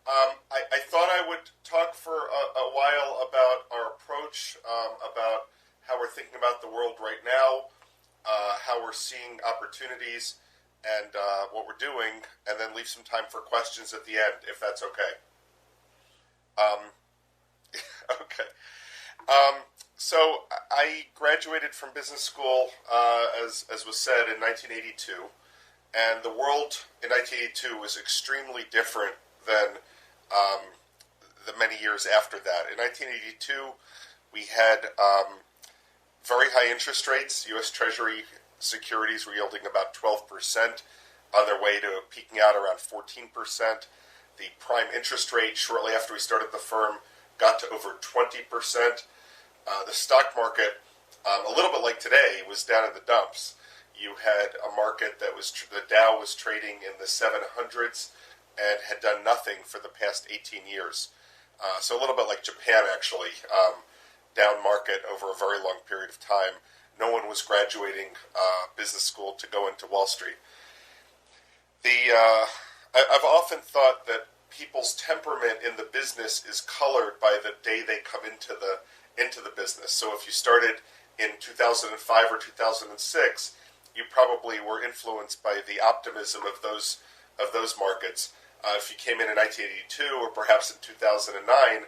I thought I would talk for a while about our approach, about how we're thinking about the world right now, how we're seeing opportunities, and what we're doing, and then leave some time for questions at the end, if that's okay. Um, okay. So I graduated from business school, as was said, in 1982, and the world in 1982 was extremely different than the many years after that. In 1982, we had very high interest rates. U.S. Treasury securities were yielding about 12%, on their way to peaking out around 14%. The prime interest rate, shortly after we started the firm, got to over 20%. The stock market, a little bit like today, was down in the dumps. You had a market that was, the Dow was trading in the 700s and had done nothing for the past 18 years. So a little bit like Japan, actually, down market over a very long period of time. No one was graduating business school to go into Wall Street. I've often thought that people's temperament in the business is colored by the day they come into the business. So if you started in 2005 or 2006, you probably were influenced by the optimism of those markets. If you came in 1982 or perhaps in 2009,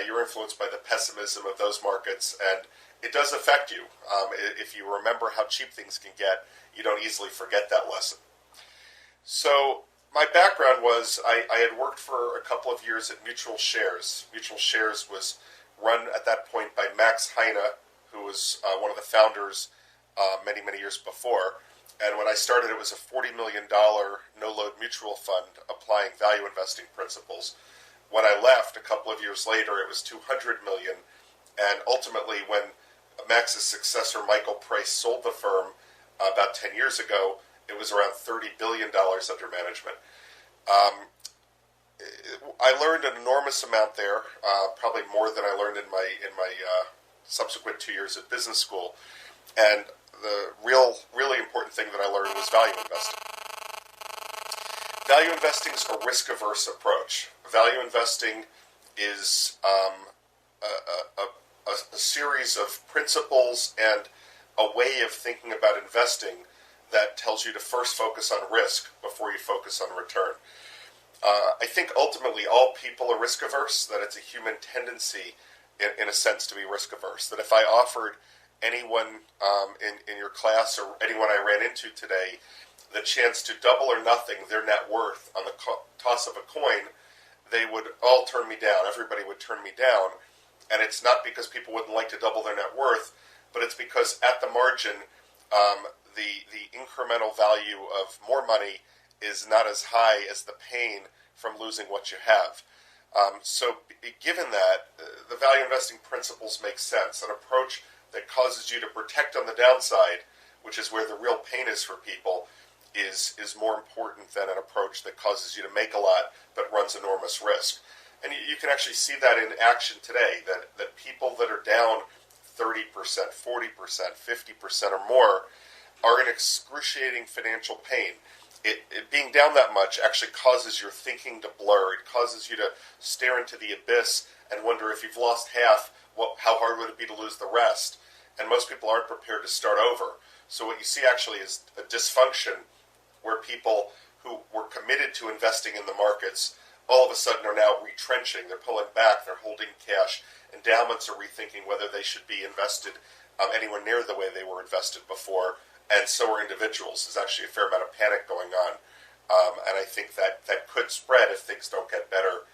you're influenced by the pessimism of those markets, and it does affect you. If you remember how cheap things can get, you don't easily forget that lesson. So my background was I had worked for a couple of years at Mutual Shares. Mutual Shares was run at that point by Max Heine, who was one of the founders many, many years before. And when I started, it was a $40 million no-load mutual fund applying value investing principles. When I left, a couple of years later, it was $200 million. And ultimately, when Max's successor, Michael Price, sold the firm about 10 years ago, it was around $30 billion under management. I learned an enormous amount there, probably more than I learned in my subsequent 2 years at business school. And the really important thing that I learned was value investing. Value investing is a risk-averse approach. Value investing is a series of principles and a way of thinking about investing that tells you to first focus on risk before you focus on return. I think ultimately all people are risk-averse, that it's a human tendency, in a sense, to be risk-averse. That if I offered anyone in your class or anyone I ran into today the chance to double or nothing their net worth on the toss of a coin, they would all turn me down. Everybody would turn me down. And it's not because people wouldn't like to double their net worth, but it's because at the margin, the incremental value of more money is not as high as the pain from losing what you have. So given that, the value investing principles make sense. An approach that causes you to protect on the downside, which is where the real pain is for people, is more important than an approach that causes you to make a lot but runs enormous risk. And you can actually see that in action today, that people that are down 30%, 40%, 50% or more are in excruciating financial pain. It being down that much actually causes your thinking to blur. It causes you to stare into the abyss and wonder, if you've lost half, how hard would it be to lose the rest? And most people aren't prepared to start over. So what you see actually is a dysfunction where people who were committed to investing in the markets all of a sudden are now retrenching. They're pulling back. They're holding cash. Endowments are rethinking whether they should be invested anywhere near the way they were invested before. And so are individuals. There's actually a fair amount of panic going on. And I think that could spread if things don't get better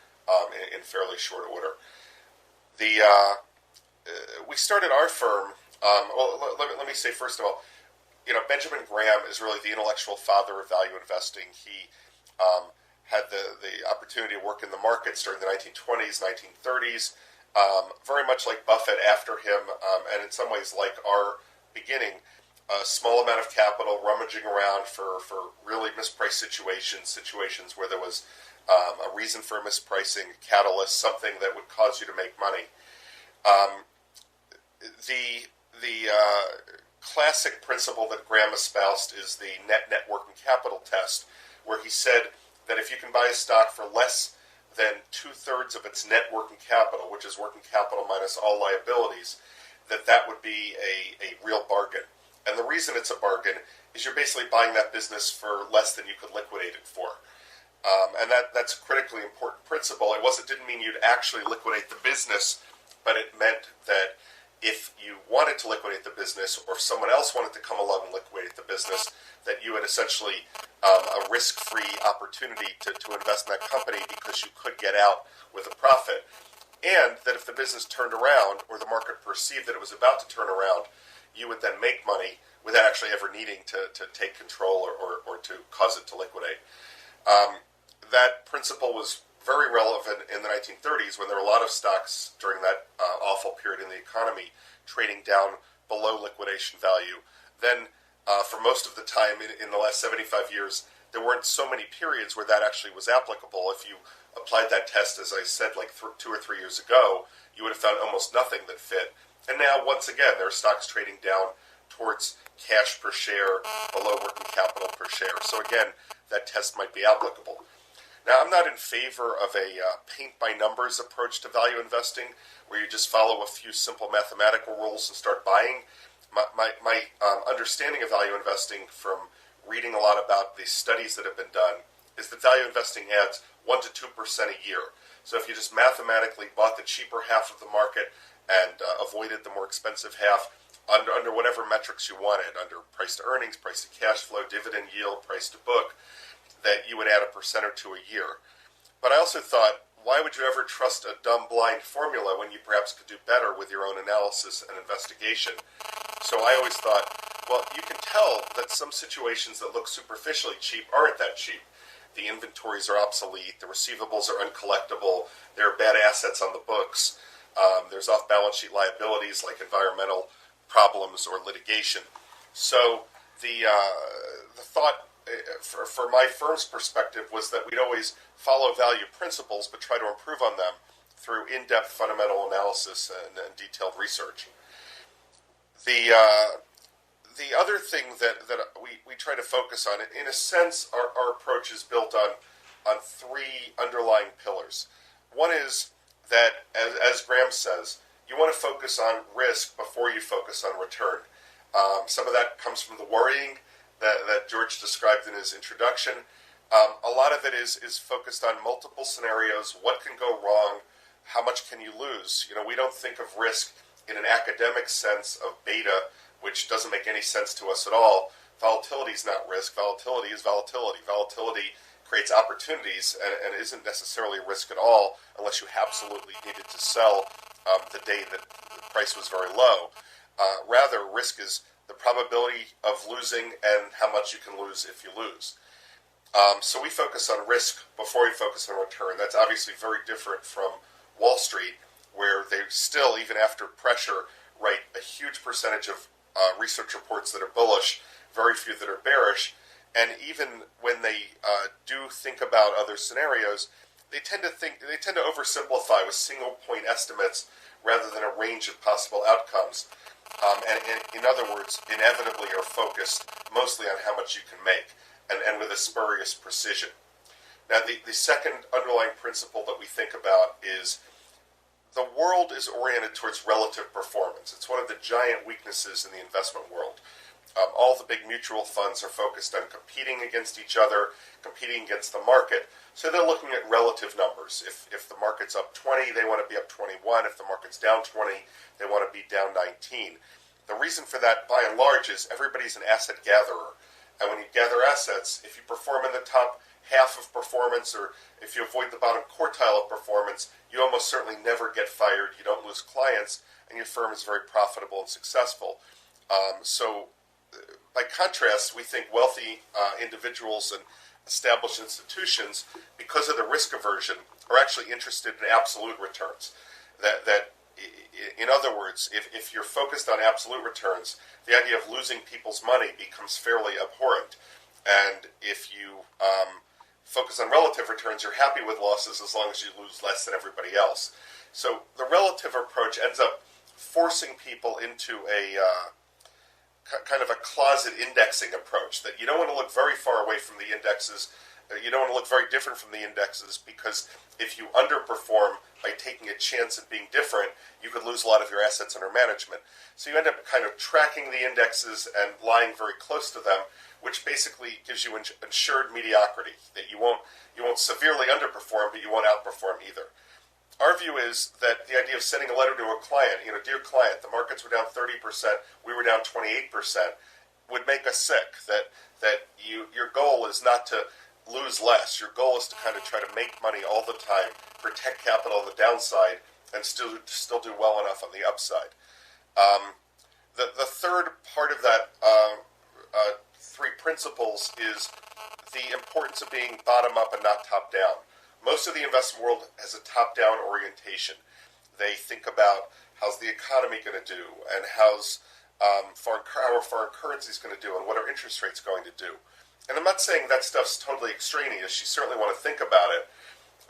in fairly short order. We started our firm. Let me say, first of all, Benjamin Graham is really the intellectual father of value investing. He had the opportunity to work in the markets during the 1920s, 1930s, very much like Buffett after him, and in some ways like our beginning. A small amount of capital rummaging around for really mispriced situations where there was a reason for mispricing, a catalyst, something that would cause you to make money. The classic principle that Graham espoused is the net working capital test, where he said that if you can buy a stock for less than 2/3 of its net working capital, which is working capital minus all liabilities, that would be a real bargain. And the reason it's a bargain is you're basically buying that business for less than you could liquidate it for. And that's a critically important principle. Didn't mean you'd actually liquidate the business, but it meant that if you wanted to liquidate the business, or if someone else wanted to come along and liquidate the business, that you had essentially a risk-free opportunity to invest in that company because you could get out with a profit. And that if the business turned around, or the market perceived that it was about to turn around, you would then make money without actually ever needing to take control or to cause it to liquidate. That principle was very relevant in the 1930s when there were a lot of stocks during that awful period in the economy trading down below liquidation value. Then for most of the time in the last 75 years, there weren't so many periods where that actually was applicable. If you applied that test, as I said, like 2 or 3 years ago, you would have found almost nothing that fit. And now, once again, there are stocks trading down towards cash per share, below working capital per share. So again, that test might be applicable. Now, I'm not in favor of a paint-by-numbers approach to value investing, where you just follow a few simple mathematical rules and start buying. My understanding of value investing from reading a lot about the studies that have been done is that value investing adds 1 to 2% a year. So if you just mathematically bought the cheaper half of the market and avoided the more expensive half under whatever metrics you wanted, under price to earnings, price to cash flow, dividend yield, price to book, that you would add 1% or 2% a year. But I also thought, why would you ever trust a dumb, blind formula when you perhaps could do better with your own analysis and investigation? So I always thought, well, you can tell that some situations that look superficially cheap aren't that cheap. The inventories are obsolete, the receivables are uncollectible, there are bad assets on the books, there's off-balance sheet liabilities like environmental problems or litigation. So the thought for my firm's perspective was that we'd always follow value principles but try to improve on them through in-depth fundamental analysis and detailed research. The other thing that we try to focus on, in a sense, our approach is built on 3 underlying pillars. One is that, as Graham says, you want to focus on risk before you focus on return. Some of that comes from the worrying that George described in his introduction. A lot of it is focused on multiple scenarios. What can go wrong? How much can you lose? We don't think of risk in an academic sense of beta, which doesn't make any sense to us at all. Volatility is not risk. Volatility is volatility. Volatility creates opportunities and isn't necessarily a risk at all unless you absolutely needed to sell the day that the price was very low. Rather, risk is the probability of losing and how much you can lose if you lose. So we focus on risk before we focus on return. That's obviously very different from Wall Street, where they still, even after pressure, write a huge percentage of research reports that are bullish, very few that are bearish, and even when they do think about other scenarios, they tend to oversimplify with single point estimates rather than a range of possible outcomes. And in other words, inevitably are focused mostly on how much you can make, and with a spurious precision. Now, the second underlying principle that we think about is the world is oriented towards relative performance. It's one of the giant weaknesses in the investment world. All the big mutual funds are focused on competing against each other, competing against the market. So they're looking at relative numbers. If the market's up 20, they want to be up 21. If the market's down 20, they want to be down 19. The reason for that, by and large, is everybody's an asset gatherer. And when you gather assets, if you perform in the top half of performance, or if you avoid the bottom quartile of performance, you almost certainly never get fired, you don't lose clients, and your firm is very profitable and successful. So by contrast, we think wealthy individuals and established institutions, because of the risk aversion, are actually interested in absolute returns. That in other words, if you're focused on absolute returns, the idea of losing people's money becomes fairly abhorrent. And if you focus on relative returns, you're happy with losses as long as you lose less than everybody else. So the relative approach ends up forcing people into a kind of a closet indexing approach, that you don't want to look very far away from the indexes You don't want to look very different from the indexes, because if you underperform by taking a chance at being different, you could lose a lot of your assets under management. So you end up kind of tracking the indexes and lying very close to them, which basically gives you insured mediocrity, that you won't severely underperform, but you won't outperform either. Our view is that the idea of sending a letter to a client, dear client, the markets were down 30%, we were down 28%, would make us sick. That your goal is not to lose less. Your goal is to kind of try to make money all the time, protect capital on the downside, and still do well enough on the upside. The third part of that three principles is the importance of being bottom up and not top down. Most of the investment world has a top down orientation. They think about how's the economy going to do, and how are foreign currencies going to do, and what are interest rates going to do. And I'm not saying that stuff's totally extraneous. You certainly want to think about it,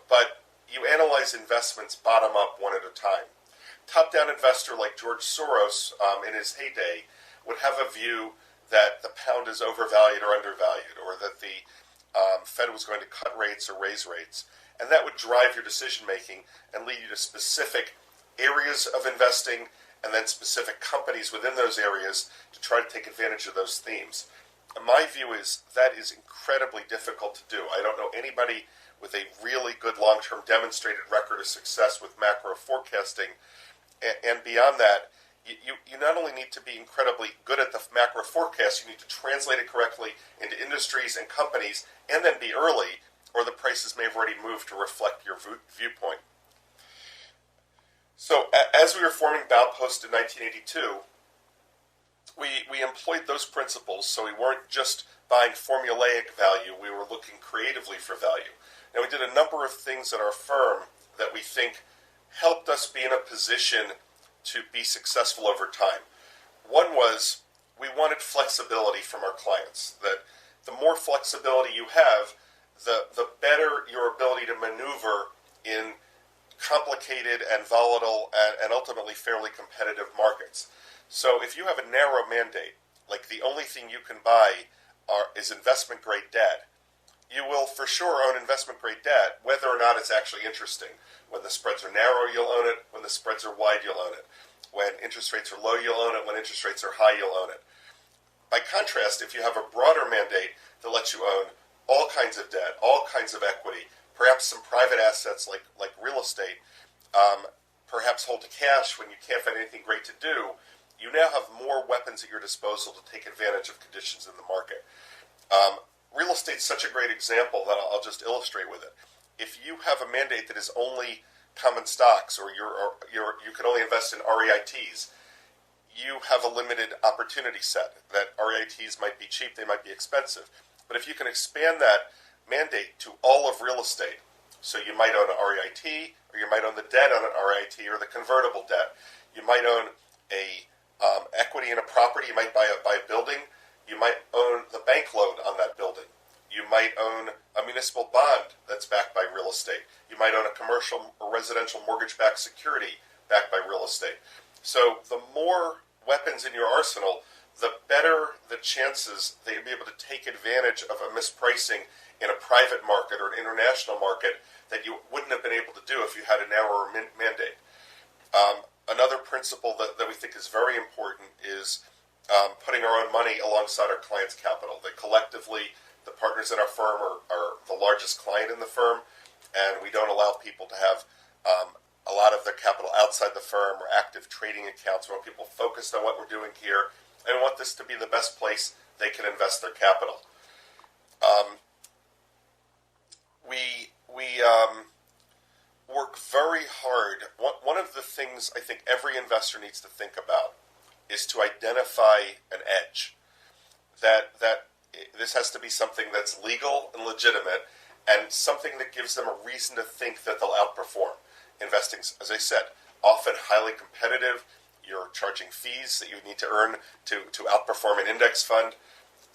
but you analyze investments bottom up one at a time. Top-down investor like George Soros in his heyday would have a view that the pound is overvalued or undervalued, or that the Fed was going to cut rates or raise rates. And that would drive your decision-making and lead you to specific areas of investing and then specific companies within those areas to try to take advantage of those themes. And my view is that is incredibly difficult to do. I don't know anybody with a really good long-term demonstrated record of success with macro forecasting. And beyond that, you not only need to be incredibly good at the macro forecast, you need to translate it correctly into industries and companies, and then be early, or the prices may have already moved to reflect your viewpoint. So as we were forming Baupost in 1982, we employed those principles, so we weren't just buying formulaic value, we were looking creatively for value. Now, we did a number of things at our firm that we think helped us be in a position to be successful over time. One was we wanted flexibility from our clients, that the more flexibility you have, the better your ability to maneuver in complicated and volatile and ultimately fairly competitive markets. So if you have a narrow mandate, like the only thing you can buy is investment-grade debt, you will for sure own investment-grade debt, whether or not it's actually interesting. When the spreads are narrow, you'll own it. When the spreads are wide, you'll own it. When interest rates are low, you'll own it. When interest rates are high, you'll own it. By contrast, if you have a broader mandate that lets you own all kinds of debt, all kinds of equity, perhaps some private assets like real estate, perhaps hold to cash when you can't find anything great to do, you now have more weapons at your disposal to take advantage of conditions in the market. Real estate's such a great example that I'll just illustrate with it. If you have a mandate that is only common stocks, or you can only invest in REITs, you have a limited opportunity set. That REITs might be cheap, they might be expensive. But if you can expand that mandate to all of real estate, so you might own an REIT, or you might own the debt on an REIT, or the convertible debt. You might own a equity in a property. You might buy a building. You might own the bank loan on that building. You might own a municipal bond that's backed by real estate. You might own a commercial or residential mortgage-backed security backed by real estate. So the more weapons in your arsenal, the better the chances that you'll be able to take advantage of a mispricing in a private market or an international market that you wouldn't have been able to do if you had a narrower mandate. Another principle that we think is very important is putting our own money alongside our clients' capital. That collectively, the partners in our firm are the largest client in the firm, and we don't allow people to have a lot of their capital outside the firm or active trading accounts. We want people focused on what we're doing here, and we want this to be the best place they can invest their capital. We work very hard. One of the things I think every investor needs to think about is to identify an edge. That this has to be something that's legal and legitimate, and something that gives them a reason to think that they'll outperform. Investing, as I said, often highly competitive. You're charging fees that you need to earn to outperform an index fund.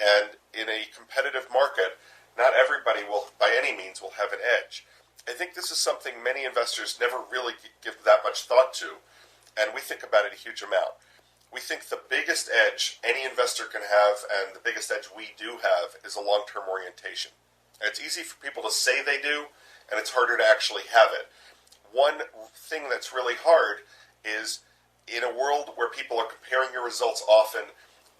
And in a competitive market, not everybody will, by any means, will have an edge. I think this is something many investors never really give that much thought to, and we think about it a huge amount. We think the biggest edge any investor can have, and the biggest edge we do have, is a long-term orientation. And it's easy for people to say they do, and it's harder to actually have it. One thing that's really hard is in a world where people are comparing your results often,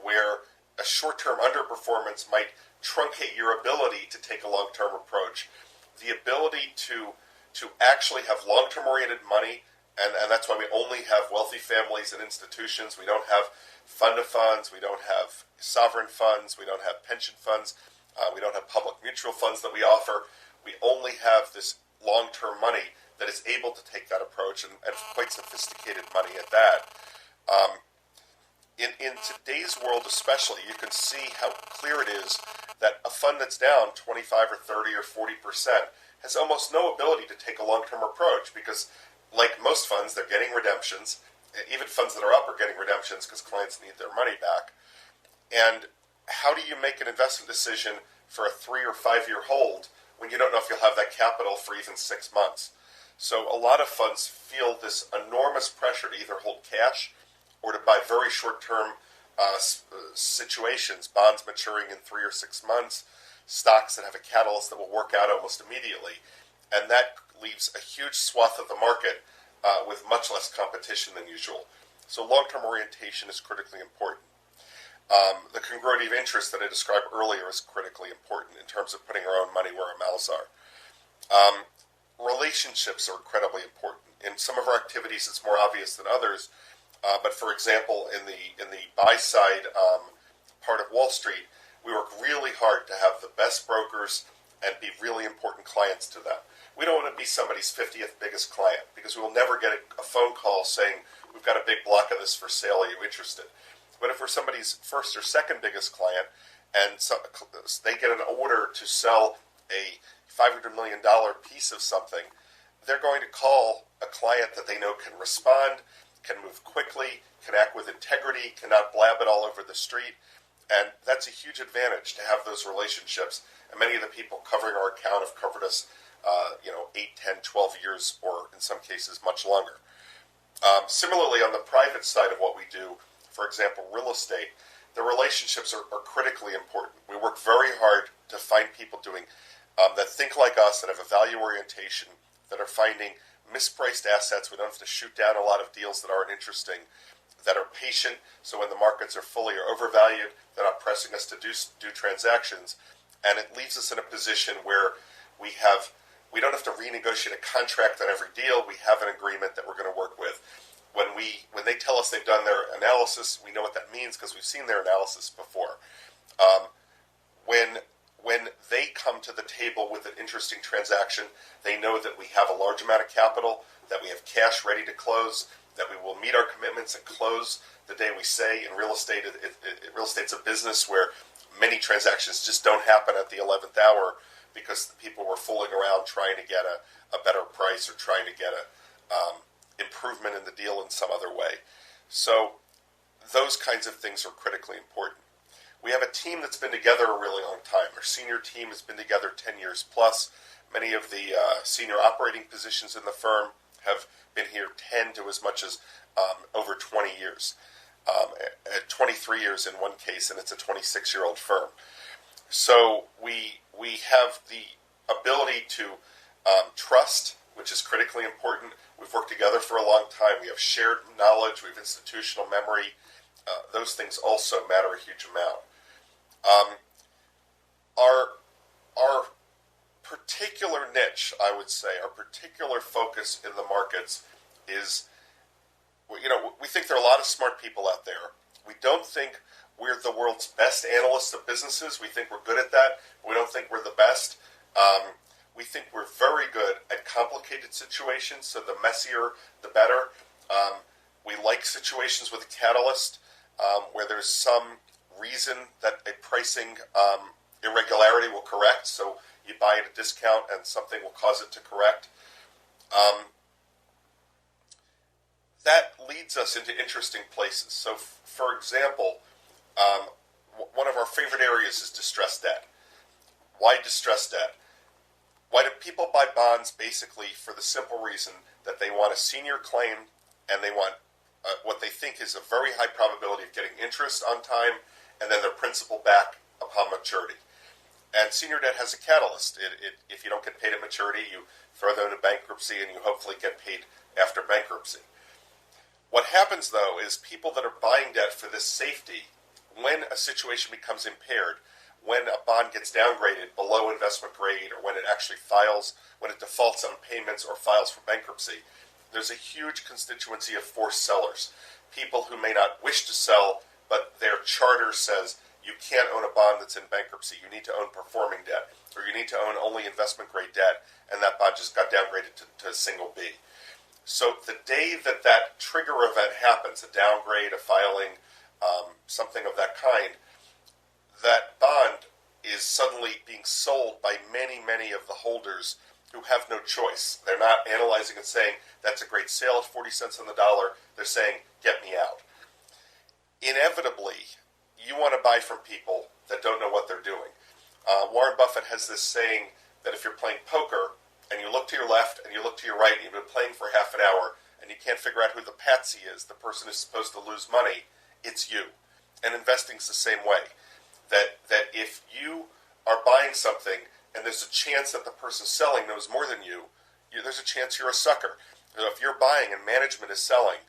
where a short-term underperformance might truncate your ability to take a long-term approach, the ability to actually have long-term oriented money, and that's why we only have wealthy families and institutions. We don't have fund of funds, we don't have sovereign funds, we don't have pension funds, we don't have public mutual funds that we offer. We only have this long-term money that is able to take that approach, and quite sophisticated money at that. In today's world especially, you can see how clear it is that a fund that's down 25 or 30 or 40% has almost no ability to take a long-term approach because, like most funds, they're getting redemptions. Even funds that are up are getting redemptions because clients need their money back. And how do you make an investment decision for a 3 or 5 year hold when you don't know if you'll have that capital for even 6 months? So a lot of funds feel this enormous pressure to either hold cash or to buy very short-term situations, bonds maturing in 3 or 6 months, stocks that have a catalyst that will work out almost immediately. And that leaves a huge swath of the market with much less competition than usual. So long-term orientation is critically important. The congruity of interest that I described earlier is critically important in terms of putting our own money where our mouths are. Relationships are incredibly important. In some of our activities, it's more obvious than others. But for example, in the buy side part of Wall Street, we work really hard to have the best brokers and be really important clients to them. We don't want to be somebody's 50th biggest client because we will never get a phone call saying, we've got a big block of this for sale, are you interested? But if we're somebody's first or second biggest client and they get an order to sell a $500 million piece of something, they're going to call a client that they know can respond, can move quickly, can act with integrity, cannot blab it all over the street. And that's a huge advantage to have those relationships. And many of the people covering our account have covered us 8, 10, 12 years, or in some cases much longer. Similarly, on the private side of what we do, for example, real estate, the relationships are critically important. We work very hard to find people doing that think like us, that have a value orientation, that are finding mispriced assets. We don't have to shoot down a lot of deals that aren't interesting, that are patient, so when the markets are fully or overvalued, they're not pressing us to do transactions. And it leaves us in a position where we don't have to renegotiate a contract on every deal. We have an agreement that we're going to work with. When they tell us they've done their analysis, we know what that means because we've seen their analysis before. When they come to the table with an interesting transaction, they know that we have a large amount of capital, that we have cash ready to close, that we will meet our commitments and close the day we say. In real estate, real estate's a business where many transactions just don't happen at the 11th hour because the people were fooling around trying to get a better price or trying to get a improvement in the deal in some other way. So those kinds of things are critically important. We have a team that's been together a really long time. Our senior team has been together 10 years plus. Many of the senior operating positions in the firm have been here 10 to as much as over 20 years. 23 years in one case, and it's a 26-year-old firm. So we have the ability to trust, which is critically important. We've worked together for a long time. We have shared knowledge. We have institutional memory. Those things also matter a huge amount. Our particular niche, I would say, our particular focus in the markets is, we think there are a lot of smart people out there. We don't think we're the world's best analysts of businesses. We think we're good at that. We don't think we're the best. We think we're very good at complicated situations, so the messier, the better. We like situations with a catalyst where there's some reason that a pricing irregularity will correct, so you buy at a discount and something will cause it to correct. That leads us into interesting places. So, for example, one of our favorite areas is distressed debt. Why distressed debt? Why do people buy bonds? Basically for the simple reason that they want a senior claim and they want what they think is a very high probability of getting interest on time and then their principal back upon maturity. And senior debt has a catalyst. If you don't get paid at maturity, you throw them into bankruptcy and you hopefully get paid after bankruptcy. What happens, though, is people that are buying debt for this safety, when a situation becomes impaired, when a bond gets downgraded below investment grade, or when it actually when it defaults on payments or files for bankruptcy, there's a huge constituency of forced sellers. People who may not wish to sell, but their charter says you can't own a bond that's in bankruptcy. You need to own performing debt, or you need to own only investment grade debt, and that bond just got downgraded to single B. So the day that that trigger event happens, a downgrade, a filing, something of that kind, that bond is suddenly being sold by many, many of the holders who have no choice. They're not analyzing and saying, that's a great sale at 40 cents on the dollar. They're saying, get me out. Inevitably, you want to buy from people that don't know what they're doing. Warren Buffett has this saying that if you're playing poker and you look to your left and you look to your right and you've been playing for half an hour and you can't figure out who the patsy is, the person who's supposed to lose money, it's you. And investing's the same way. That if you are buying something and there's a chance that the person selling knows more than you, there's a chance you're a sucker. If you're buying and management is selling,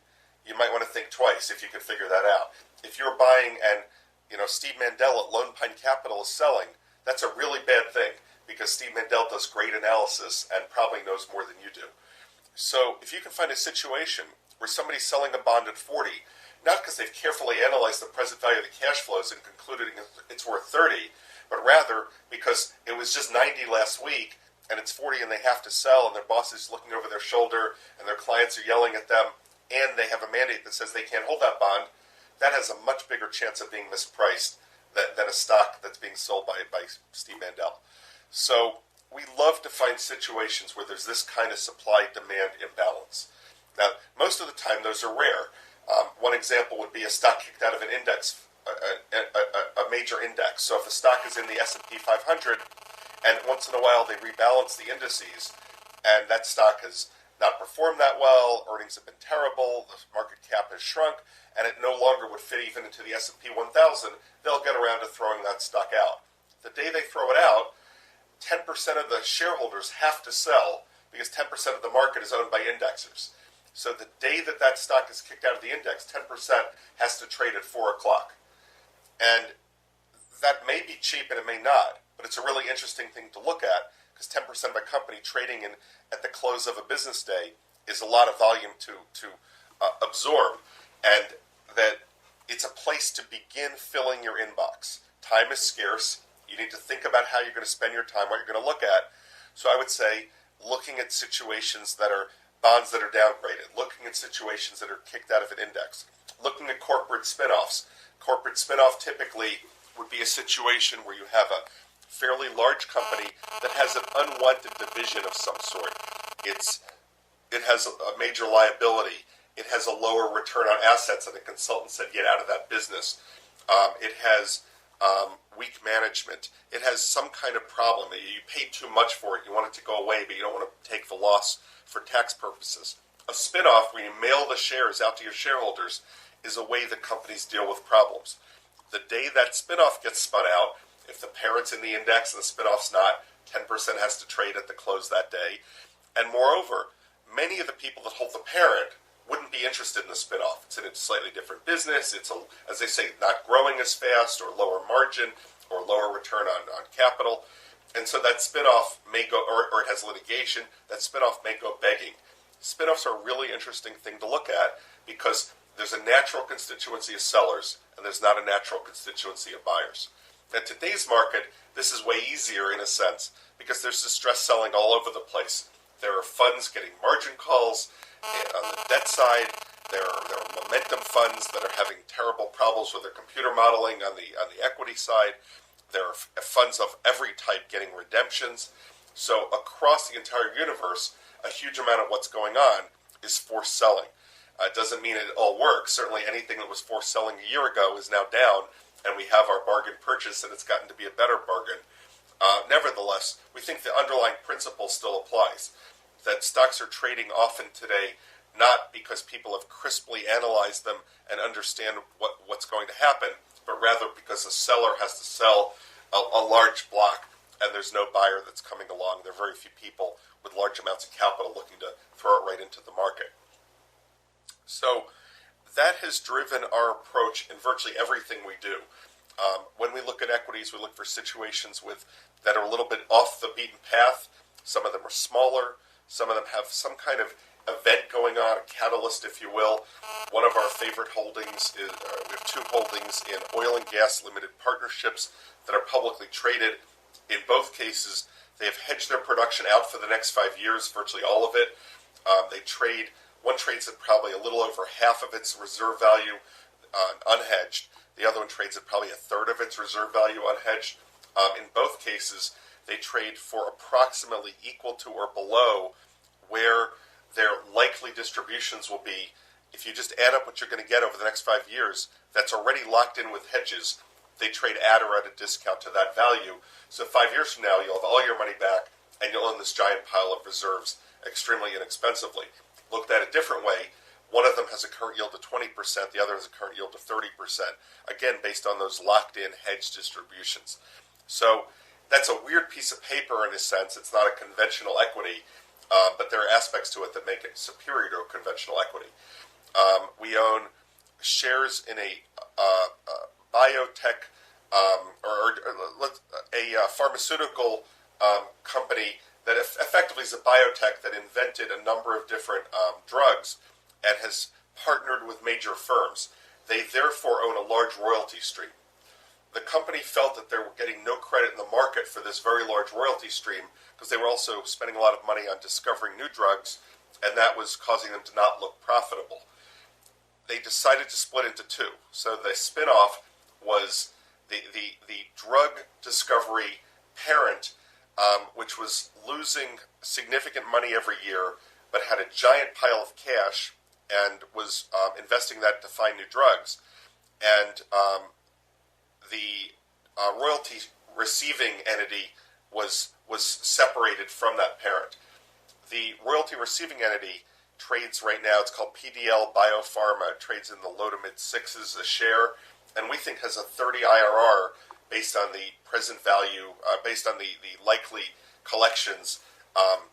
you might want to think twice if you can figure that out. If you're buying and Steve Mandel at Lone Pine Capital is selling, that's a really bad thing because Steve Mandel does great analysis and probably knows more than you do. So if you can find a situation where somebody's selling a bond at 40, not because they've carefully analyzed the present value of the cash flows and concluded it's worth 30, but rather because it was just 90 last week and it's 40 and they have to sell and their boss is looking over their shoulder and their clients are yelling at them and they have a mandate that says they can't hold that bond, that has a much bigger chance of being mispriced than a stock that's being sold by Steve Mandel. So we love to find situations where there's this kind of supply-demand imbalance. Now, most of the time those are rare. One example would be a stock kicked out of an index, a major index. So if a stock is in the S&P 500 and once in a while they rebalance the indices and that stock has not performed that well, earnings have been terrible, the market cap has shrunk, and it no longer would fit even into the S&P 1000, they'll get around to throwing that stock out. The day they throw it out, 10% of the shareholders have to sell because 10% of the market is owned by indexers. So the day that that stock is kicked out of the index, 10% has to trade at 4 o'clock. And that may be cheap and it may not, but it's a really interesting thing to look at because 10% of a company trading at the close of a business day is a lot of volume to absorb, and that it's a place to begin filling your inbox. Time is scarce. You need to think about how you're going to spend your time, what you're going to look at. So I would say looking at situations that are bonds that are downgraded, looking at situations that are kicked out of an index, looking at corporate spinoffs. Corporate spinoff typically would be a situation where you have a fairly large company that has an unwanted division of some sort. It has a major liability. It has a lower return on assets, and the consultant said, get out of that business. It has weak management. It has some kind of problem. You paid too much for it. You want it to go away, but you don't want to take the loss for tax purposes. A spinoff, where you mail the shares out to your shareholders, is a way that companies deal with problems. The day that spinoff gets spun out, if the parent's in the index and the spinoff's not, 10% has to trade at the close that day. And moreover, many of the people that hold the parent wouldn't be interested in the spinoff. It's in a slightly different business. It's, as they say, not growing as fast or lower margin or lower return on capital. And so that spinoff may go, or it has litigation, that spinoff may go begging. Spinoffs are a really interesting thing to look at because there's a natural constituency of sellers and there's not a natural constituency of buyers. In today's market, this is way easier in a sense because there's distress selling all over the place. There are funds getting margin calls on the debt side. There are momentum funds that are having terrible problems with their computer modeling on the equity side. There are funds of every type getting redemptions. So across the entire universe, a huge amount of what's going on is forced selling. It doesn't mean it all works. Certainly anything that was forced selling a year ago is now down, and we have our bargain purchase, and it's gotten to be a better bargain. Nevertheless, we think the underlying principle still applies, that stocks are trading often today not because people have crisply analyzed them and understand what's going to happen, but rather because the seller has to sell a large block and there's no buyer that's coming along. There are very few people with large amounts of capital looking to throw it right into the market. So that has driven our approach in virtually everything we do. When we look at equities, we look for situations that are a little bit off the beaten path. Some of them are smaller. Some of them have some kind of event going on, a catalyst, if you will. One of our favorite holdings is, we have two holdings in oil and gas limited partnerships that are publicly traded. In both cases, they have hedged their production out for the next 5 years, virtually all of it. One trades at probably a little over half of its reserve value unhedged. The other one trades at probably a third of its reserve value unhedged. In both cases, they trade for approximately equal to or below where their likely distributions will be. If you just add up what you're going to get over the next 5 years, that's already locked in with hedges. They trade at or at a discount to that value. So 5 years from now, you'll have all your money back, and you'll own this giant pile of reserves extremely inexpensively. Looked at a different way, one of them has a current yield of 20%, the other has a current yield of 30%, again, based on those locked-in hedge distributions. So that's a weird piece of paper in a sense. It's not a conventional equity, but there are aspects to it that make it superior to a conventional equity. We own shares in a biotech a pharmaceutical company that effectively is a biotech that invented a number of different drugs and has partnered with major firms. They therefore own a large royalty stream. The company felt that they were getting no credit in the market for this very large royalty stream because they were also spending a lot of money on discovering new drugs, and that was causing them to not look profitable. They decided to split into two. So the spin-off was the drug discovery parent, which was losing significant money every year, but had a giant pile of cash and was investing that to find new drugs. And the royalty receiving entity was separated from that parent. The royalty receiving entity trades right now, it's called PDL Biopharma. It trades in the low to mid sixes a share, and we think has a 30 IRR based on the present value, based on the likely collections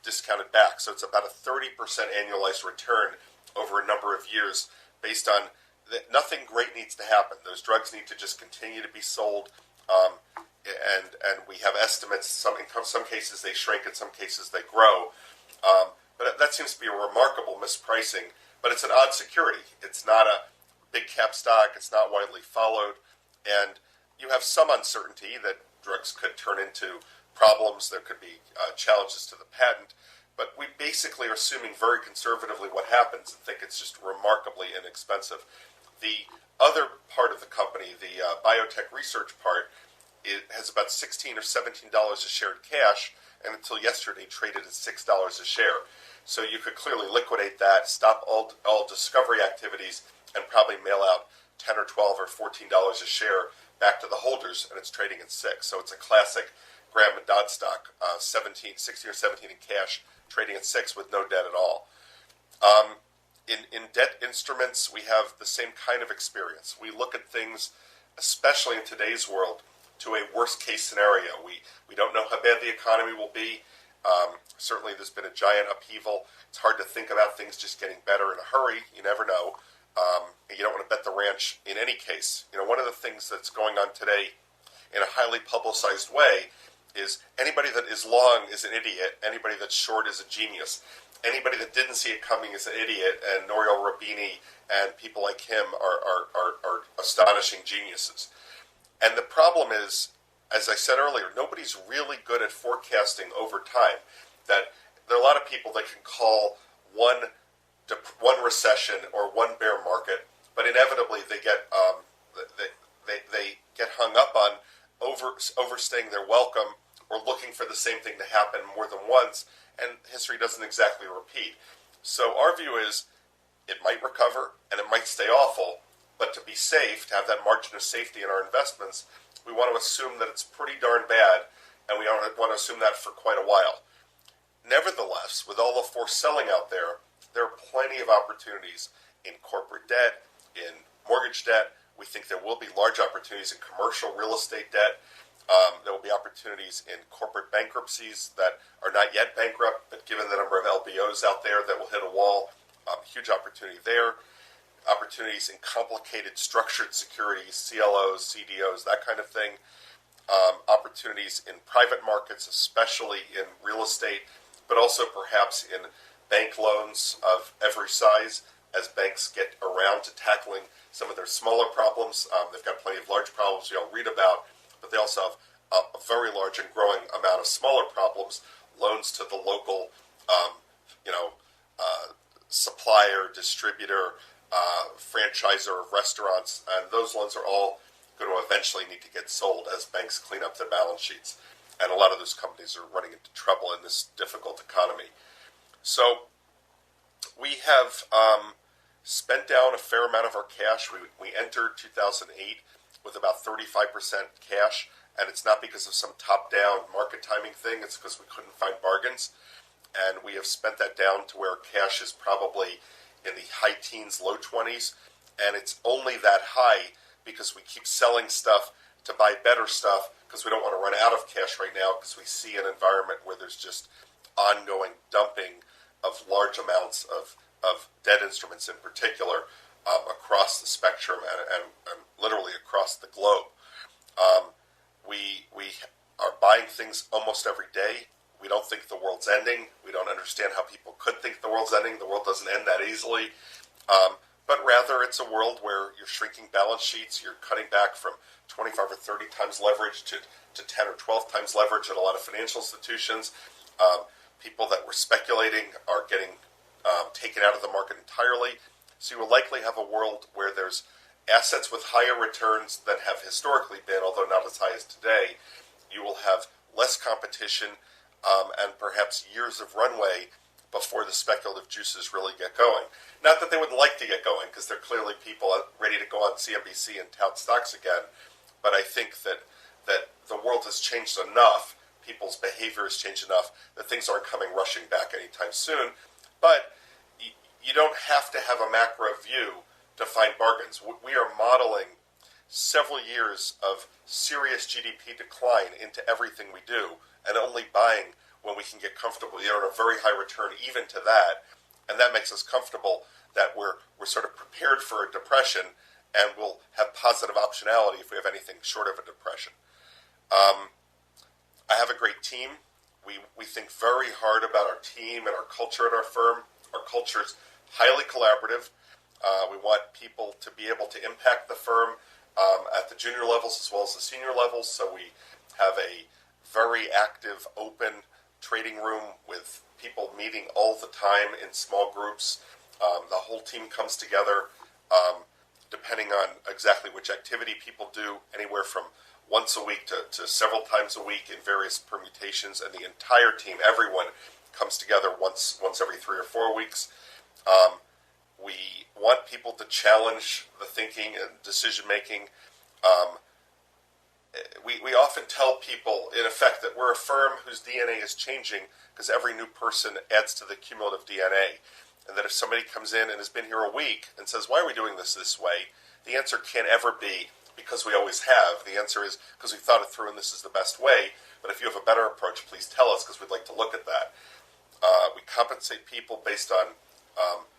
discounted back. So it's about a 30% annualized return over a number of years based on that. Nothing great needs to happen. Those drugs need to just continue to be sold, and we have estimates. In some cases they shrink, in some cases they grow. But that seems to be a remarkable mispricing. But it's an odd security. It's not a big cap stock. It's not widely followed, and you have some uncertainty that drugs could turn into problems. There could be challenges to the patent. But we basically are assuming very conservatively what happens and think it's just remarkably inexpensive. The other part of the company, the biotech research part, it has about $16 or $17 a share in cash, and until yesterday traded at $6 a share. So you could clearly liquidate that, stop all discovery activities, and probably mail out $10 or $12 or $14 a share back to the holders, and it's trading at $6. So it's a classic Graham and Dodd stock, 16 or 17 in cash, trading at $6 with no debt at all. In debt instruments, we have the same kind of experience. We look at things, especially in today's world, to a worst-case scenario. We don't know how bad the economy will be. Certainly, there's been a giant upheaval. It's hard to think about things just getting better in a hurry. You never know. You don't want to bet the ranch in any case. You know, one of the things that's going on today in a highly publicized way is anybody that is long is an idiot. Anybody that's short is a genius. Anybody that didn't see it coming is an idiot, and Nouriel Roubini and people like him are astonishing geniuses. And the problem is, as I said earlier, nobody's really good at forecasting over time. That there are a lot of people that can call one recession or one bear market, but inevitably they get hung up on overstaying their welcome or looking for the same thing to happen more than once, and history doesn't exactly repeat. So our view is it might recover and it might stay awful, but to be safe, to have that margin of safety in our investments, we want to assume that it's pretty darn bad, and we want to assume that for quite a while. Nevertheless, with all the forced selling out there, there are plenty of opportunities in corporate debt, in mortgage debt. We think there will be large opportunities in commercial real estate debt. There will be opportunities in corporate bankruptcies that are not yet bankrupt, but given the number of LBOs out there that will hit a wall, huge opportunity there. Opportunities in complicated structured securities, CLOs, CDOs, that kind of thing. Opportunities in private markets, especially in real estate, but also perhaps in bank loans of every size as banks get around to tackling some of their smaller problems. They've got plenty of large problems we all read about, but they also have a very large and growing amount of smaller problems, loans to the local supplier, distributor, franchisor of restaurants, and those loans are all going to eventually need to get sold as banks clean up their balance sheets. And a lot of those companies are running into trouble in this difficult economy. So we have spent down a fair amount of our cash. We entered 2008 with about 35% cash, and it's not because of some top-down market timing thing. It's because we couldn't find bargains. And we have spent that down to where cash is probably in the high teens, low 20s. And it's only that high because we keep selling stuff to buy better stuff because we don't want to run out of cash right now because we see an environment where there's just ongoing dumping of large amounts of debt instruments in particular across the spectrum and literally across the globe. We are buying things almost every day. We don't think the world's ending. We don't understand how people could think the world's ending. The world doesn't end that easily. But rather it's a world where you're shrinking balance sheets, you're cutting back from 25 or 30 times leverage to 10 or 12 times leverage at a lot of financial institutions. People that were speculating are getting taken out of the market entirely. So you will likely have a world where there's assets with higher returns than have historically been, although not as high as today. You will have less competition and perhaps years of runway before the speculative juices really get going. Not that they would like to get going, because there are clearly people ready to go on CNBC and tout stocks again, but I think that the world has changed enough, people's behavior has changed enough, that things aren't coming rushing back anytime soon. But you don't have to have a macro view to find bargains. We are modeling several years of serious GDP decline into everything we do, and only buying when we can get comfortable. You earn a very high return even to that, and that makes us comfortable that we're sort of prepared for a depression, and we'll have positive optionality if we have anything short of a depression. I have a great team. We think very hard about our team and our culture at our firm. Our culture is highly collaborative. We want people to be able to impact the firm at the junior levels as well as the senior levels, so we have a very active, open trading room with people meeting all the time in small groups. The whole team comes together depending on exactly which activity people do, anywhere from once a week to several times a week in various permutations, and the entire team, everyone, comes together once every 3 or 4 weeks. We want people to challenge the thinking and decision-making. We often tell people, in effect, that we're a firm whose DNA is changing because every new person adds to the cumulative DNA. And that if somebody comes in and has been here a week and says, why are we doing this way? The answer can't ever be because we always have. The answer is because we thought it through and this is the best way. But if you have a better approach, please tell us because we'd like to look at that. We compensate people based on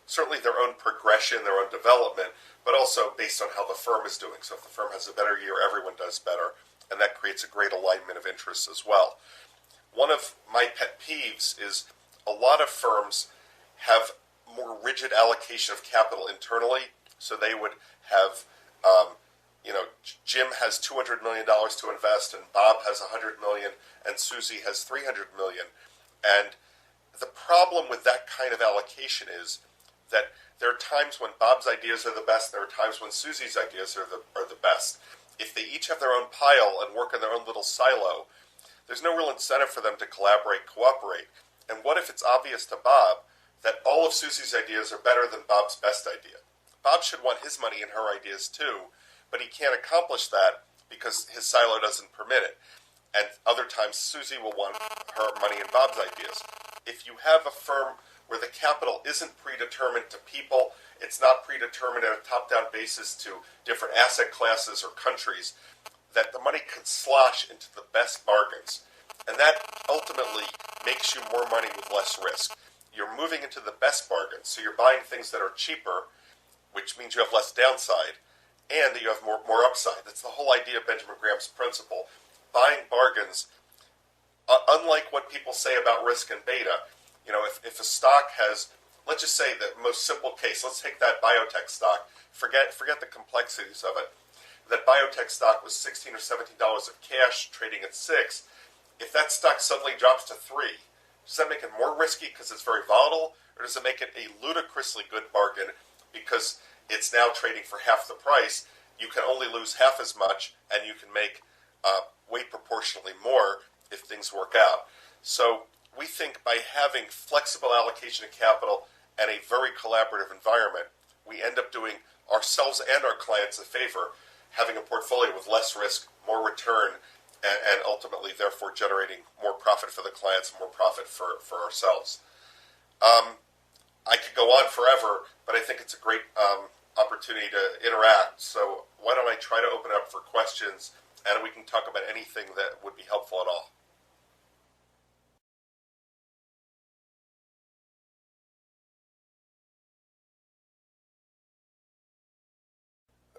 certainly their own progression, their own development, but also based on how the firm is doing. So if the firm has a better year, everyone does better. And that creates a great alignment of interests as well. One of my pet peeves is a lot of firms have more rigid allocation of capital internally. So they would have, Jim has $200 million to invest, and Bob has $100 million, and Susie has $300 million. And the problem with that kind of allocation is that there are times when Bob's ideas are the best, there are times when Susie's ideas are the best. If they each have their own pile and work in their own little silo, there's no real incentive for them to collaborate, cooperate. And what if it's obvious to Bob that all of Susie's ideas are better than Bob's best idea? Bob should want his money in her ideas too, but he can't accomplish that because his silo doesn't permit it. And other times Susie will want her money in Bob's ideas. If you have a firm where the capital isn't predetermined to people, it's not predetermined on a top-down basis to different asset classes or countries, that the money can slosh into the best bargains. And that ultimately makes you more money with less risk. You're moving into the best bargains, so you're buying things that are cheaper, which means you have less downside, and that you have more upside. That's the whole idea of Benjamin Graham's principle. Buying bargains, unlike what people say about risk and beta, if a stock has, let's just say the most simple case, let's take that biotech stock, forget the complexities of it. That biotech stock was $16 or $17 of cash, trading at $6. If that stock suddenly drops to $3, does that make it more risky because it's very volatile, or does it make it a ludicrously good bargain because it's now trading for half the price? You can only lose half as much, and you can make way proportionally more if things work out. So we think by having flexible allocation of capital and a very collaborative environment, we end up doing ourselves and our clients a favor, having a portfolio with less risk, more return, and ultimately, therefore, generating more profit for the clients, more profit for ourselves. I could go on forever, but I think it's a great opportunity to interact. So why don't I try to open up for questions, and we can talk about anything that would be helpful at all.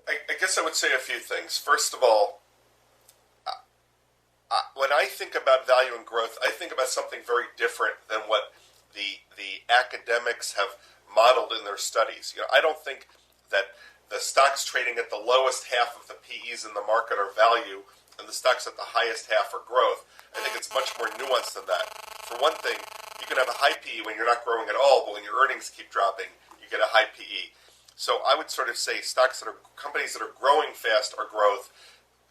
I guess I would say a few things. First of all, when I think about value and growth, I think about something very different than what the academics have modeled in their studies. I don't think that the stocks trading at the lowest half of the PEs in the market are value, and the stocks at the highest half are growth. I think it's much more nuanced than that. For one thing, you can have a high PE when you're not growing at all, but when your earnings keep dropping, you get a high PE. So I would sort of say companies that are growing fast are growth,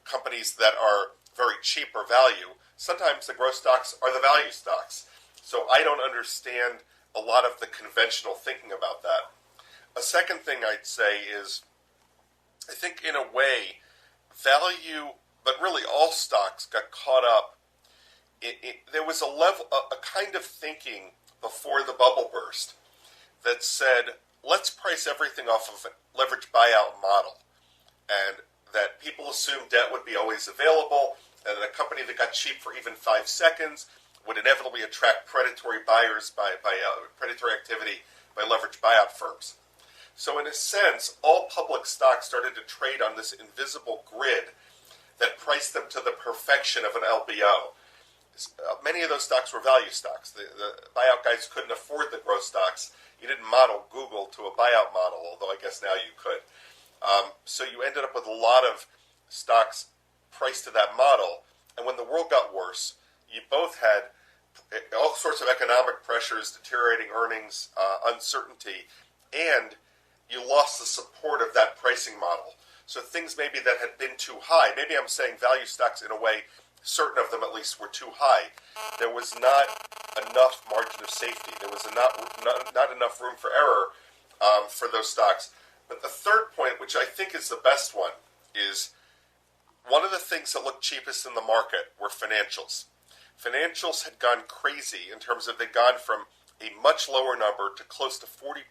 companies that are very cheap are value. Sometimes the growth stocks are the value stocks. So I don't understand a lot of the conventional thinking about that. A second thing I'd say is, I think in a way, value, but really all stocks got caught up. There was a kind of thinking before the bubble burst that said, let's price everything off of a leveraged buyout model. And that people assumed debt would be always available, and that a company that got cheap for even 5 seconds would inevitably attract predatory buyers by predatory activity by leveraged buyout firms. So in a sense, all public stocks started to trade on this invisible grid that priced them to the perfection of an LBO. Many of those stocks were value stocks. The buyout guys couldn't afford the growth stocks. You didn't model Google to a buyout model, although I guess now you could. So you ended up with a lot of stocks priced to that model. And when the world got worse, you both had all sorts of economic pressures, deteriorating earnings, uncertainty, and you lost the support of that pricing model. So things maybe that had been too high, maybe I'm saying value stocks in a way, certain of them at least were too high. There was not enough margin of safety. There was not enough room for error for those stocks. But the third point, which I think is the best one, is one of the things that looked cheapest in the market were financials. Financials had gone crazy in terms of they'd gone from a much lower number to close to 40%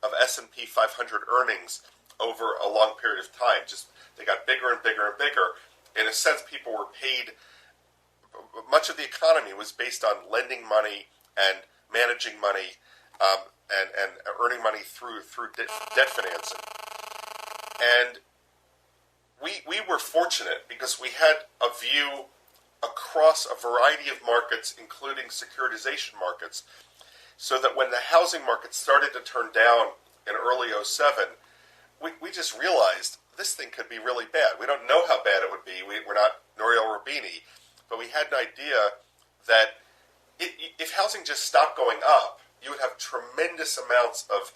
of S&P 500 earnings over a long period of time. Just they got bigger and bigger and bigger. In a sense, people were paid. Much of the economy was based on lending money and managing money and earning money through debt financing. And we were fortunate because we had a view across a variety of markets, including securitization markets, so that when the housing market started to turn down in early '07, we just realized this thing could be really bad. We don't know how bad it would be. We're not Nouriel Roubini, but we had an idea that if housing just stopped going up, you would have tremendous amounts of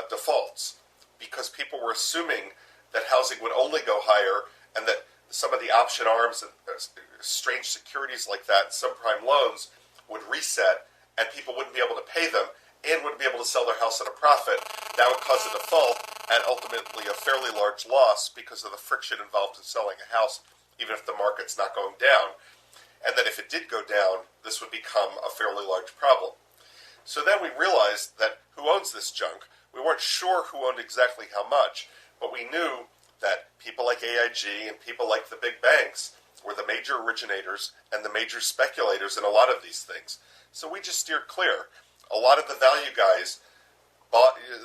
defaults because people were assuming that housing would only go higher and that some of the option arms and strange securities like that, subprime loans, would reset and people wouldn't be able to pay them and wouldn't be able to sell their house at a profit. That would cause a default and ultimately a fairly large loss because of the friction involved in selling a house, even if the market's not going down. And that if it did go down, this would become a fairly large problem. So then we realized that who owns this junk? We weren't sure who owned exactly how much, but we knew that people like AIG and people like the big banks were the major originators and the major speculators in a lot of these things. So we just steered clear. A lot of the value guys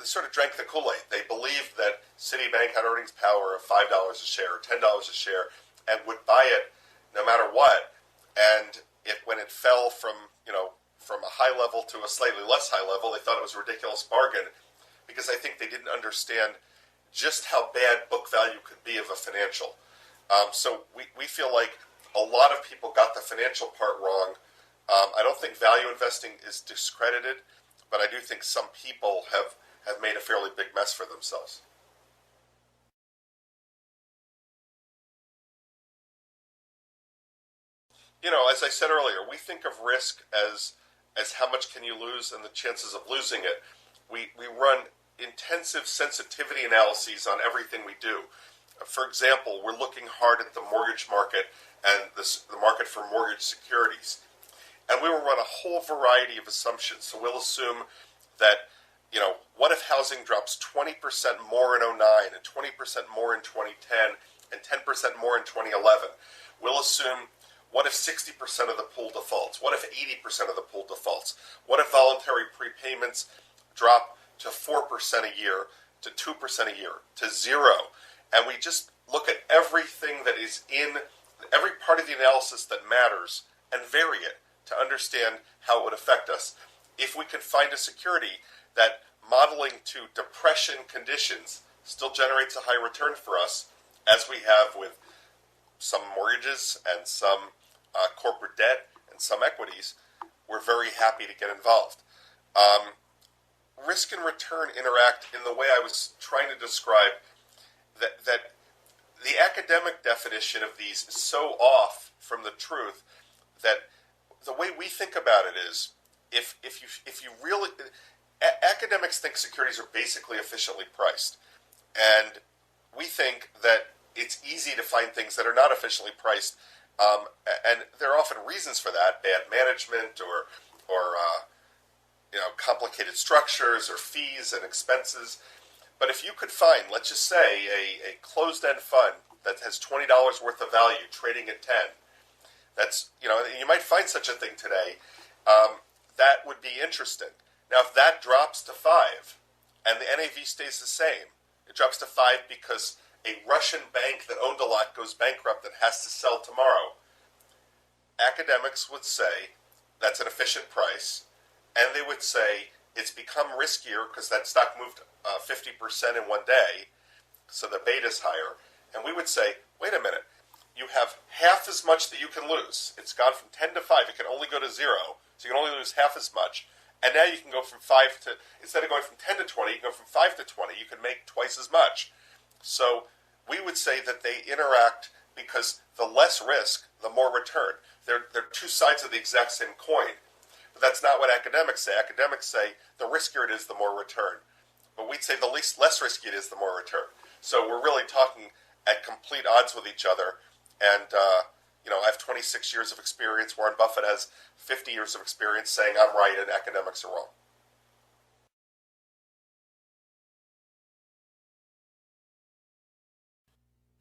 sort of drank the Kool-Aid. They believed that Citibank had earnings power of $5 a share or $10 a share and would buy it no matter what. And when it fell from a high level to a slightly less high level, they thought it was a ridiculous bargain, because I think they didn't understand just how bad book value could be of a financial. So we feel like a lot of people got the financial part wrong. I don't think value investing is discredited, but I do think some people have made a fairly big mess for themselves. As I said earlier, we think of risk as how much can you lose and the chances of losing it. We run intensive sensitivity analyses on everything we do. For example, we're looking hard at the mortgage market and the market for mortgage securities. And we will run a whole variety of assumptions. So we'll assume that, what if housing drops 20% more in '09 and 20% more in 2010 and 10% more in 2011? We'll assume, what if 60% of the pool defaults? What if 80% of the pool defaults? What if voluntary prepayments drop to 4% a year, to 2% a year, to 0? And we just look at everything that is in every part of the analysis that matters and vary it to understand how it would affect us. If we could find a security that, modeling to depression conditions, still generates a high return for us, as we have with some mortgages and some corporate debt and some equities, we're very happy to get involved. Risk and return interact in the way I was trying to describe, that the academic definition of these is so off from the truth that the way we think about it is, if you really, academics think securities are basically efficiently priced, and we think that it's easy to find things that are not efficiently priced, and there are often reasons for that: bad management, or complicated structures, or fees and expenses. But if you could find, let's just say, a closed-end fund that has $20 worth of value trading at 10, that's, you might find such a thing today, that would be interesting. Now, if that drops to 5 and the NAV stays the same, it drops to 5 because a Russian bank that owned a lot goes bankrupt and has to sell tomorrow, academics would say that's an efficient price, and they would say it's become riskier because that stock moved 50% in one day, so the beta's higher. And we would say, wait a minute, you have half as much that you can lose. It's gone from 10 to 5. It can only go to 0, so you can only lose half as much. And now you can go from 5 to, instead of going from 10 to 20, you can go from 5 to 20. You can make twice as much. So we would say that they interact because the less risk, the more return. They're two sides of the exact same coin. But that's not what academics say. Academics say the riskier it is, the more return. But we'd say the less risky it is, the more return. So we're really talking at complete odds with each other. And, I have 26 years of experience. Warren Buffett has 50 years of experience saying I'm right and academics are wrong.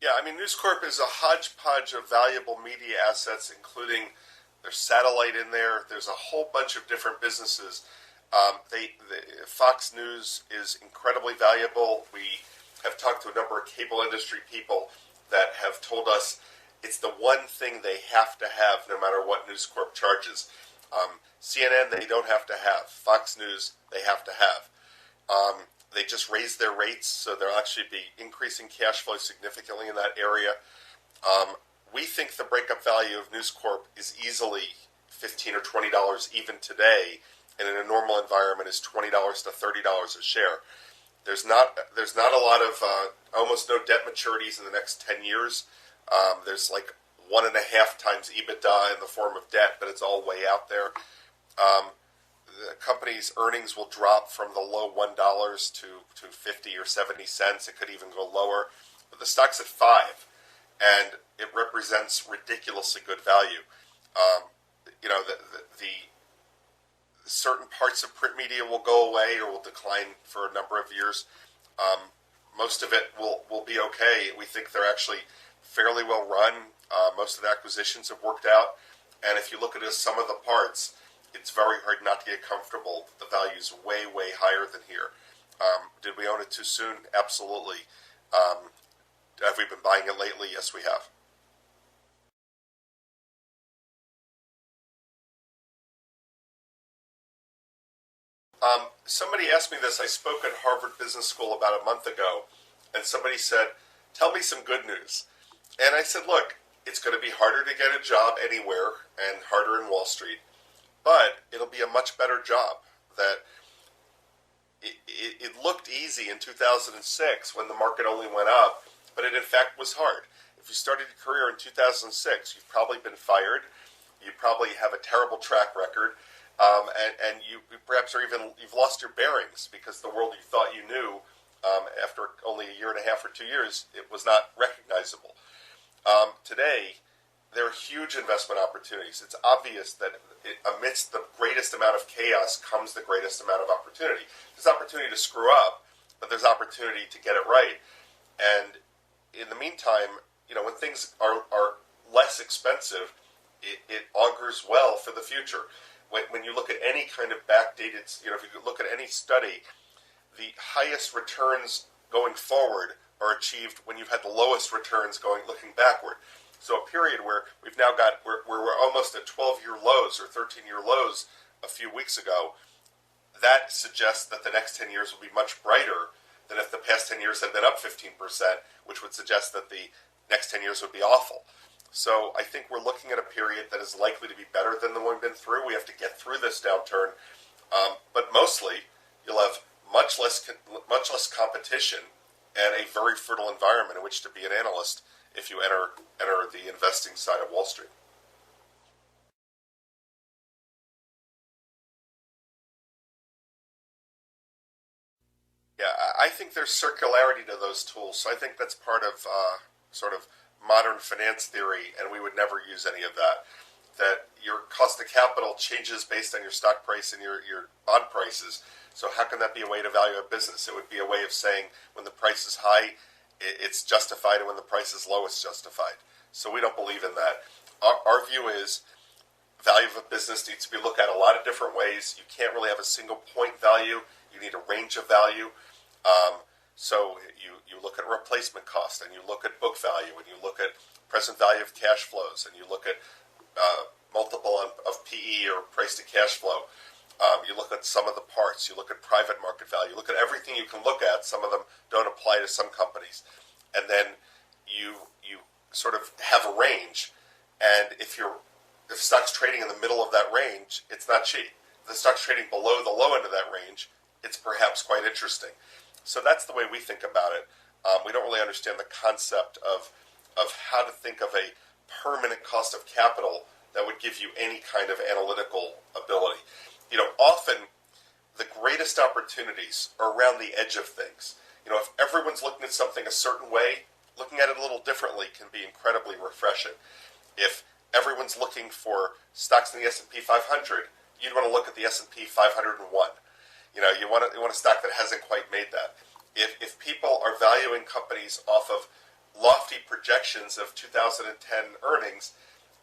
Yeah, News Corp is a hodgepodge of valuable media assets, including there's satellite in there. There's a whole bunch of different businesses. Fox News is incredibly valuable. We have talked to a number of cable industry people that have told us it's the one thing they have to have no matter what News Corp charges. CNN, they don't have to have. Fox News, they have to have. They just raised their rates, so they'll actually be increasing cash flow significantly in that area. We think the breakup value of News Corp is easily $15 or $20 even today, and in a normal environment is $20 to $30 a share. There's not a lot of almost no debt maturities in the next 10 years. There's like 1.5 times EBITDA in the form of debt, but it's all way out there. The company's earnings will drop from the low $1 to 50 or 70 cents. It could even go lower. But the stock's at 5, and it represents ridiculously good value. The certain parts of print media will go away or will decline for a number of years. Most of it will be okay. We think they're actually fairly well run. Most of the acquisitions have worked out. And if you look at it as some of the parts, it's very hard not to get comfortable. The value's way, way higher than here. Did we own it too soon? Absolutely. Have we been buying it lately? Yes, we have. Somebody asked me this. I spoke at Harvard Business School about a month ago, and somebody said, tell me some good news. And I said, look, it's going to be harder to get a job anywhere and harder in Wall Street, but it'll be a much better job. That it looked easy in 2006 when the market only went up, but it in fact was hard. If you started your career in 2006, you've probably been fired. You probably have a terrible track record. And you perhaps you've lost your bearings because the world you thought you knew after only a year and a half or 2 years, it was not recognizable. Today, there are huge investment opportunities. It's obvious that amidst the greatest amount of chaos comes the greatest amount of opportunity. There's opportunity to screw up, but there's opportunity to get it right. And in the meantime, when things are less expensive, it augurs well for the future. When you look at any kind of backdated, if you look at any study, the highest returns going forward are achieved when you've had the lowest returns looking backward. So a period where we've now got, where we're almost at 12-year lows or 13-year lows a few weeks ago, that suggests that the next 10 years will be much brighter than if the past 10 years had been up 15%, which would suggest that the next 10 years would be awful. So I think we're looking at a period that is likely to be better than the one we've been through. We have to get through this downturn, but mostly you'll have much less competition and a very fertile environment in which to be an analyst if you enter the investing side of Wall Street. Yeah, I think there's circularity to those tools. So I think that's part of sort of modern finance theory, and we would never use any of that. That your cost of capital changes based on your stock price and your bond prices. So how can that be a way to value a business? It would be a way of saying when the price is high, it's justified, and when the price is low, it's justified. So we don't believe in that. Our view is value of a business needs to be looked at a lot of different ways. You can't really have a single point value. You need a range of value. So you look at replacement cost, and you look at book value, and you look at present value of cash flows, and you look at multiple of PE or price to cash flow. You look at some of the parts. You look at private market value. You look at everything you can look at. Some of them don't apply to some companies. And then you sort of have a range. And if stock's trading in the middle of that range, it's not cheap. If the stock's trading below the low end of that range, it's perhaps quite interesting. So that's the way we think about it. We don't really understand the concept of how to think of a permanent cost of capital that would give you any kind of analytical ability. Often the greatest opportunities are around the edge of things. If everyone's looking at something a certain way, looking at it a little differently can be incredibly refreshing. If everyone's looking for stocks in the S&P 500, you'd want to look at the S&P 501. You want a stock that hasn't quite made that. If people are valuing companies off of lofty projections of 2010 earnings,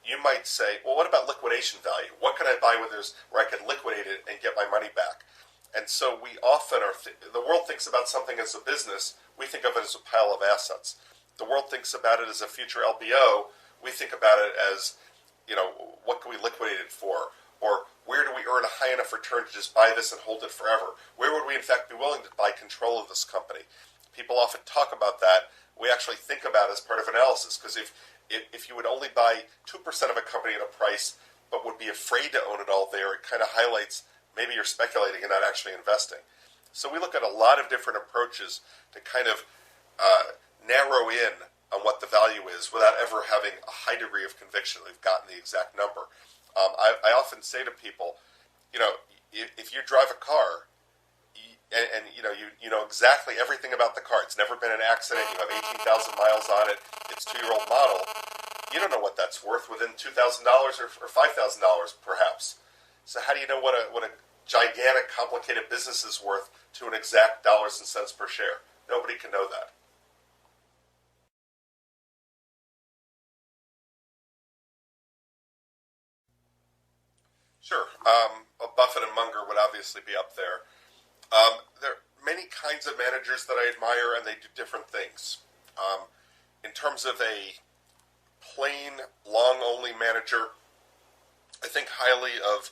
you might say, well, what about liquidation value? What can I buy where I can liquidate it and get my money back? And so we often the world thinks about something as a business. We think of it as a pile of assets. The world thinks about it as a future LBO. We think about it as, what can we liquidate it for? Or where do we earn a high enough return to just buy this and hold it forever? Where would we in fact be willing to buy control of this company? People often talk about that. We actually think about it as part of analysis, because if you would only buy 2% of a company at a price but would be afraid to own it all there, it kind of highlights maybe you're speculating and not actually investing. So we look at a lot of different approaches to kind of narrow in on what the value is without ever having a high degree of conviction that we've gotten the exact number. I often say to people, if you drive a car, and you know exactly everything about the car. It's never been an accident. You have 18,000 miles on it. It's a 2-year-old model. You don't know what that's worth within $2,000 or $5,000 perhaps. So how do you know what a gigantic, complicated business is worth to an exact dollars and cents per share? Nobody can know that. Sure. Buffett and Munger would obviously be up there. There are many kinds of managers that I admire, and they do different things. In terms of a plain long-only manager, I think highly of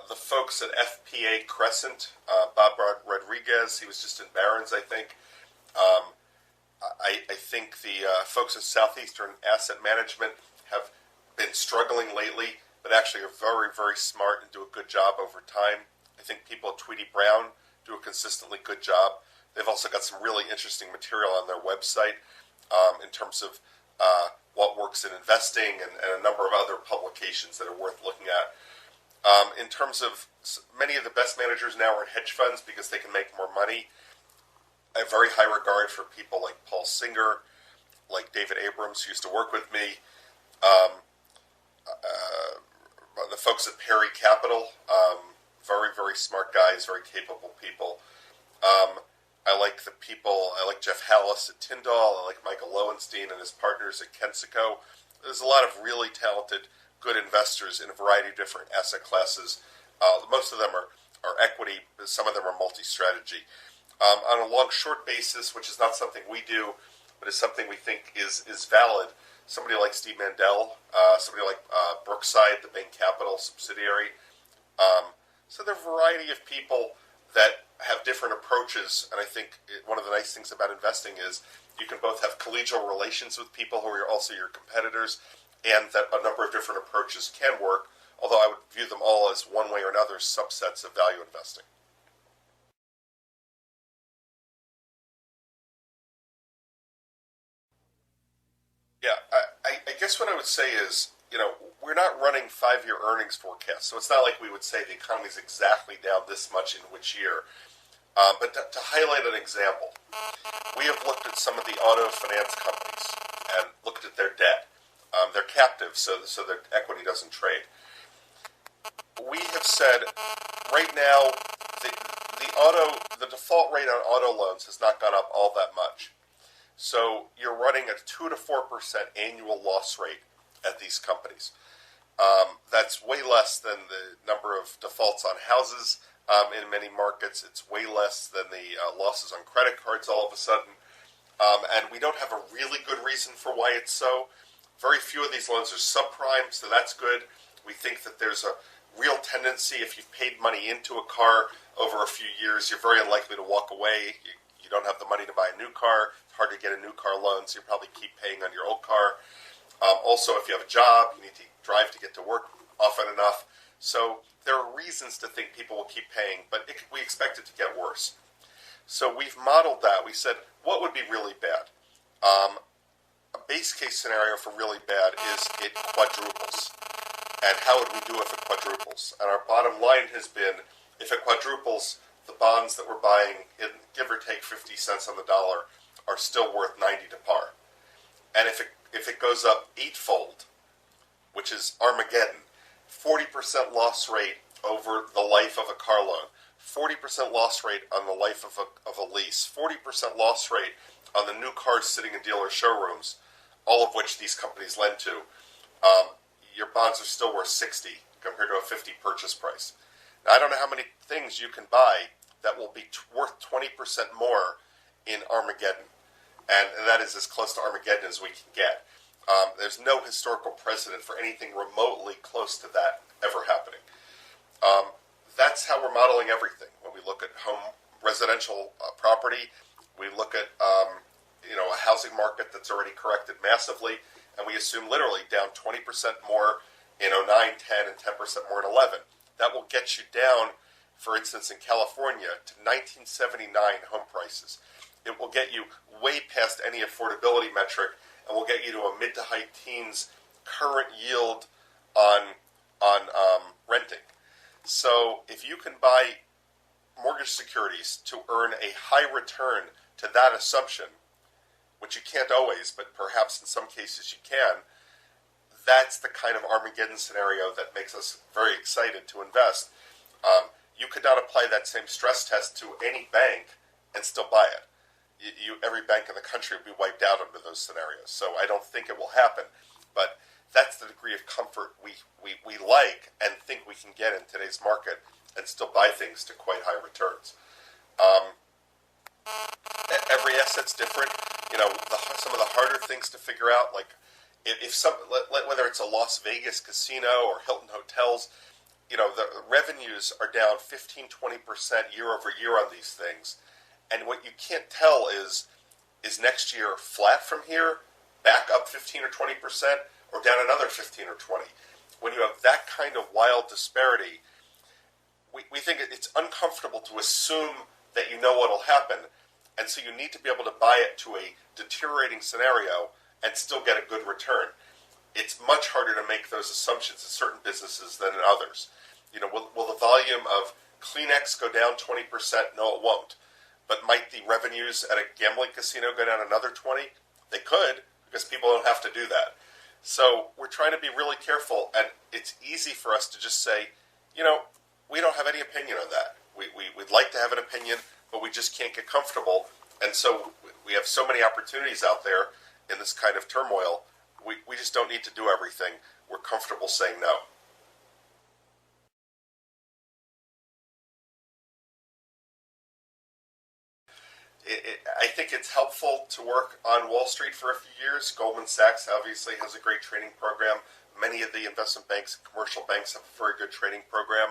the folks at FPA Crescent, Bob Rodriguez. He was just in Barron's, I think. Um, I think the folks at Southeastern Asset Management have been struggling lately, but actually are very, very smart and do a good job over time. I think people at Tweedy Brown do a consistently good job. They've also got some really interesting material on their website in terms of what works in investing and a number of other publications that are worth looking at. In terms of many of the best managers now are in hedge funds because they can make more money. I have very high regard for people like Paul Singer, like David Abrams, who used to work with me, the folks at Perry Capital, very, very smart guys, very capable people. I like Jeff Hallis at Tyndall. I like Michael Lowenstein and his partners at Kensico. There's a lot of really talented, good investors in a variety of different asset classes. Most of them are equity, but some of them are multi-strategy. On a long-short basis, which is not something we do, but is something we think is valid, somebody like Steve Mandel, somebody like Brookside, the Bain Capital subsidiary. So there are a variety of people that have different approaches, and I think one of the nice things about investing is you can both have collegial relations with people who are also your competitors, and that a number of different approaches can work, although I would view them all as one way or another subsets of value investing. Yeah, I guess what I would say is, we're not running 5-year earnings forecasts, so it's not like we would say the economy is exactly down this much in which year. But to highlight an example, we have looked at some of the auto finance companies and looked at their debt. They're captive, so their equity doesn't trade. We have said right now the default rate on auto loans has not gone up all that much. So you're running a 2 to 4% annual loss rate at these companies. That's way less than the number of defaults on houses in many markets. It's way less than the losses on credit cards all of a sudden. And we don't have a really good reason for why it's so. Very few of these loans are subprime, so that's good. We think that there's a real tendency, if you've paid money into a car over a few years, you're very unlikely to walk away. You don't have the money to buy a new car. It's hard to get a new car loan, so you probably keep paying on your old car. Also, if you have a job, you need to drive to get to work often enough. So there are reasons to think people will keep paying, but we expect it to get worse. So we've modeled that. We said, what would be really bad? A base case scenario for really bad is it quadruples. And how would we do if it quadruples? And our bottom line has been, if it quadruples, the bonds that we're buying, give or take 50 cents on the dollar, are still worth 90 to par. And if it goes up eightfold, which is Armageddon, 40% loss rate over the life of a car loan, 40% loss rate on the life of a lease, 40% loss rate on the new cars sitting in dealer showrooms, all of which these companies lend to, your bonds are still worth 60 compared to a 50 purchase price. Now, I don't know how many things you can buy that will be worth 20% more in Armageddon. And that is as close to Armageddon as we can get. There's no historical precedent for anything remotely close to that ever happening. That's how we're modeling everything. When we look at home residential property, we look at a housing market that's already corrected massively, and we assume literally down 20% more in '09, 10, and 10% more in 11. That will get you down, for instance, in California, to 1979 home prices. It will get you way past any affordability metric, and will get you to a mid to high teens current yield on renting. So if you can buy mortgage securities to earn a high return to that assumption, which you can't always, but perhaps in some cases you can, that's the kind of Armageddon scenario that makes us very excited to invest. You could not apply that same stress test to any bank and still buy it. every bank in the country would be wiped out under those scenarios. So I don't think it will happen. But that's the degree of comfort we like and think we can get in today's market and still buy things to quite high returns. Every asset's different. Some of the harder things to figure out, like whether it's a Las Vegas casino or Hilton hotels, the revenues are down 15-20% year over year on these things. And what you can't tell is next year flat from here, back up 15 or 20%, or down another 15 or 20. When you have that kind of wild disparity, we think it's uncomfortable to assume that you know what will happen. And so you need to be able to buy it to a deteriorating scenario and still get a good return. It's much harder to make those assumptions in certain businesses than in others. Will the volume of Kleenex go down 20%? No, it won't. But might the revenues at a gambling casino go down another 20? They could, because people don't have to do that. So we're trying to be really careful, and it's easy for us to just say, we don't have any opinion on that. We'd like to have an opinion, but we just can't get comfortable. And so we have so many opportunities out there in this kind of turmoil. We just don't need to do everything. We're comfortable saying no. I think it's helpful to work on Wall Street for a few years. Goldman Sachs obviously has a great training program. Many of the investment banks, commercial banks, have a very good training program.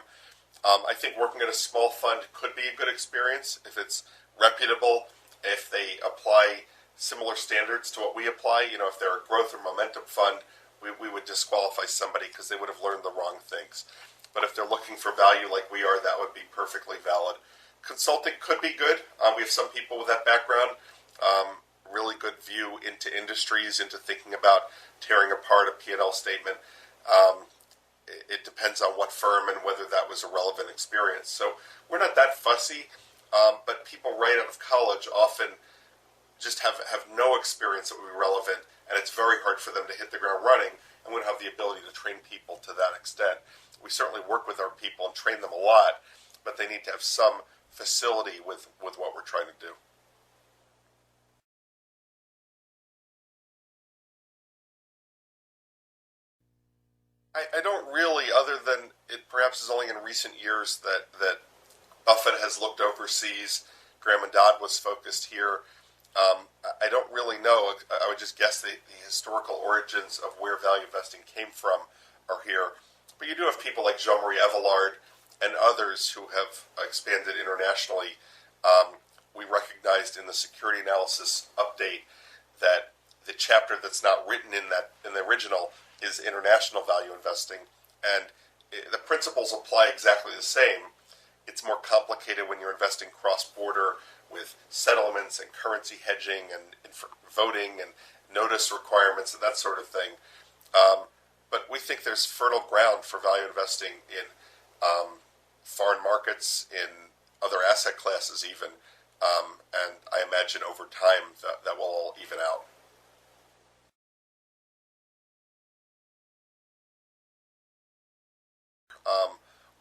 I think working at a small fund could be a good experience if it's reputable, if they apply similar standards to what we apply. If they're a growth or momentum fund, we would disqualify somebody because they would have learned the wrong things. But if they're looking for value like we are, that would be perfectly valid. Consulting could be good. We have some people with that background, really good view into industries, into thinking about tearing apart a P&L statement. It depends on what firm and whether that was a relevant experience. So we're not that fussy, but people right out of college often just have no experience that would be relevant, and it's very hard for them to hit the ground running, and we don't have the ability to train people to that extent. We certainly work with our people and train them a lot, but they need to have some facility with what we're trying to do. I don't really, other than it perhaps is only in recent years that Buffett has looked overseas. Graham and Dodd was focused here. I don't really know. I would just guess the historical origins of where value investing came from are here. But you do have people like Jean-Marie Evelard and others who have expanded internationally. We recognized in the security analysis update that the chapter that's not written in the original is international value investing, and the principles apply exactly the same. It's more complicated when you're investing cross-border with settlements and currency hedging and voting and notice requirements and that sort of thing. But we think there's fertile ground for value investing in foreign markets, in other asset classes even, and I imagine over time that will all even out.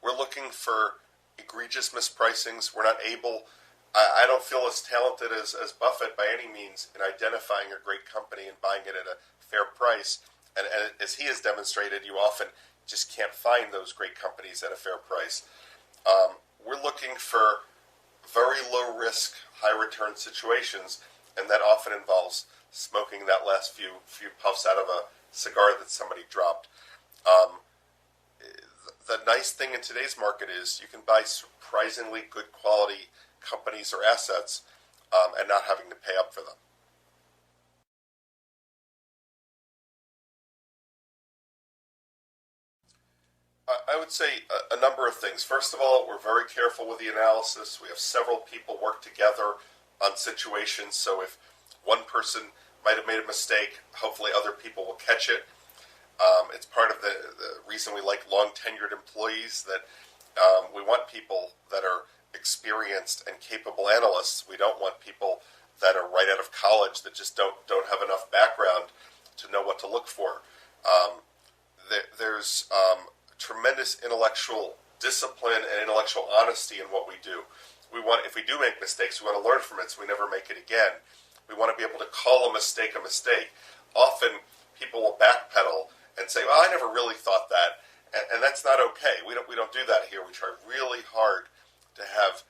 We're looking for egregious mispricings. We're not able, I don't feel as talented as Buffett by any means in identifying a great company and buying it at a fair price. And as he has demonstrated, you often just can't find those great companies at a fair price. We're looking for very low risk, high return situations, and that often involves smoking that last few puffs out of a cigar that somebody dropped. The nice thing in today's market is you can buy surprisingly good quality companies or assets and not having to pay up for them. I would say a number of things. First of all, we're very careful with the analysis. We have several people work together on situations, so if one person might have made a mistake, hopefully other people will catch it. It's part of the reason we like long-tenured employees, that we want people that are experienced and capable analysts. We don't want people that are right out of college that just don't have enough background to know what to look for. There's tremendous intellectual discipline and intellectual honesty in what we do. if we do make mistakes, we want to learn from it so we never make it again. We want to be able to call a mistake. Often people will backpedal and say, well, I never really thought that. And that's not okay. We don't do that here. We try really hard to have